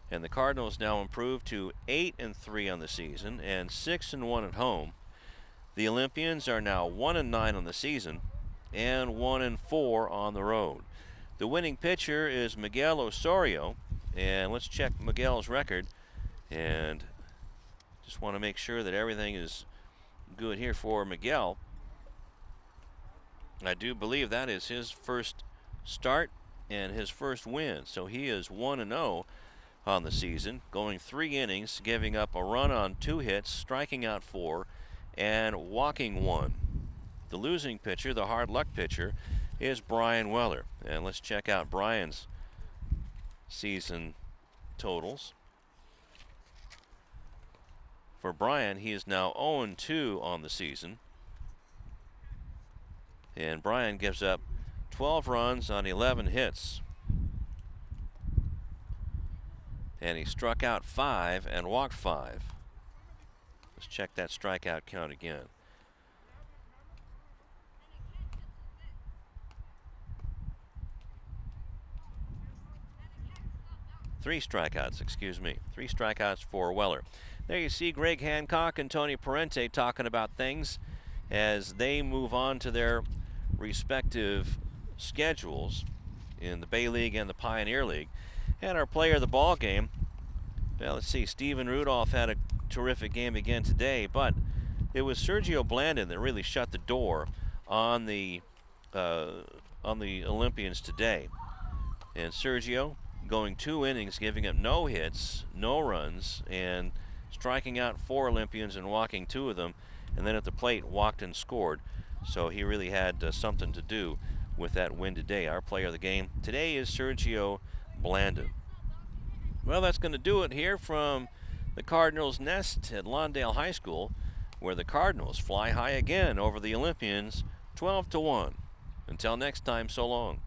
and the Cardinals now improve to 8-3 on the season and 6-1 at home. The Olympians are now 1-9 on the season and 1-4 on the road. The winning pitcher is Miguel Osorio, and let's check Miguel's record, and just want to make sure that everything is good here for Miguel. I do believe that is his first start and his first win, so he is 1-0 on the season, going 3 innings, giving up a run on 2 hits, striking out 4 and walking 1. The losing pitcher, the hard luck pitcher, is Brian Weller, and let's check out Brian's season totals. For Brian, he is now 0-2 on the season, and Brian gives up 12 runs on 11 hits, and he struck out 5 and walked 5. Let's check that strikeout count again. Three strikeouts for Weller. There you see Greg Hancock and Tony Parente talking about things as they move on to their respective schedules in the Bay League and the Pioneer League. And our player of the ball game, well, let's see, Steven Rudolph had a terrific game again today, but it was Sergio Blandon that really shut the door on the Olympians today. And Sergio going 2 innings, giving up no hits, no runs, and striking out 4 Olympians and walking 2 of them, and then at the plate walked and scored. So he really had something to do with that win today. Our player of the game today is Sergio Blandon. Well, that's going to do it here from the Cardinals' nest at Lawndale High School, where the Cardinals fly high again over the Olympians 12-1. Until next time, so long.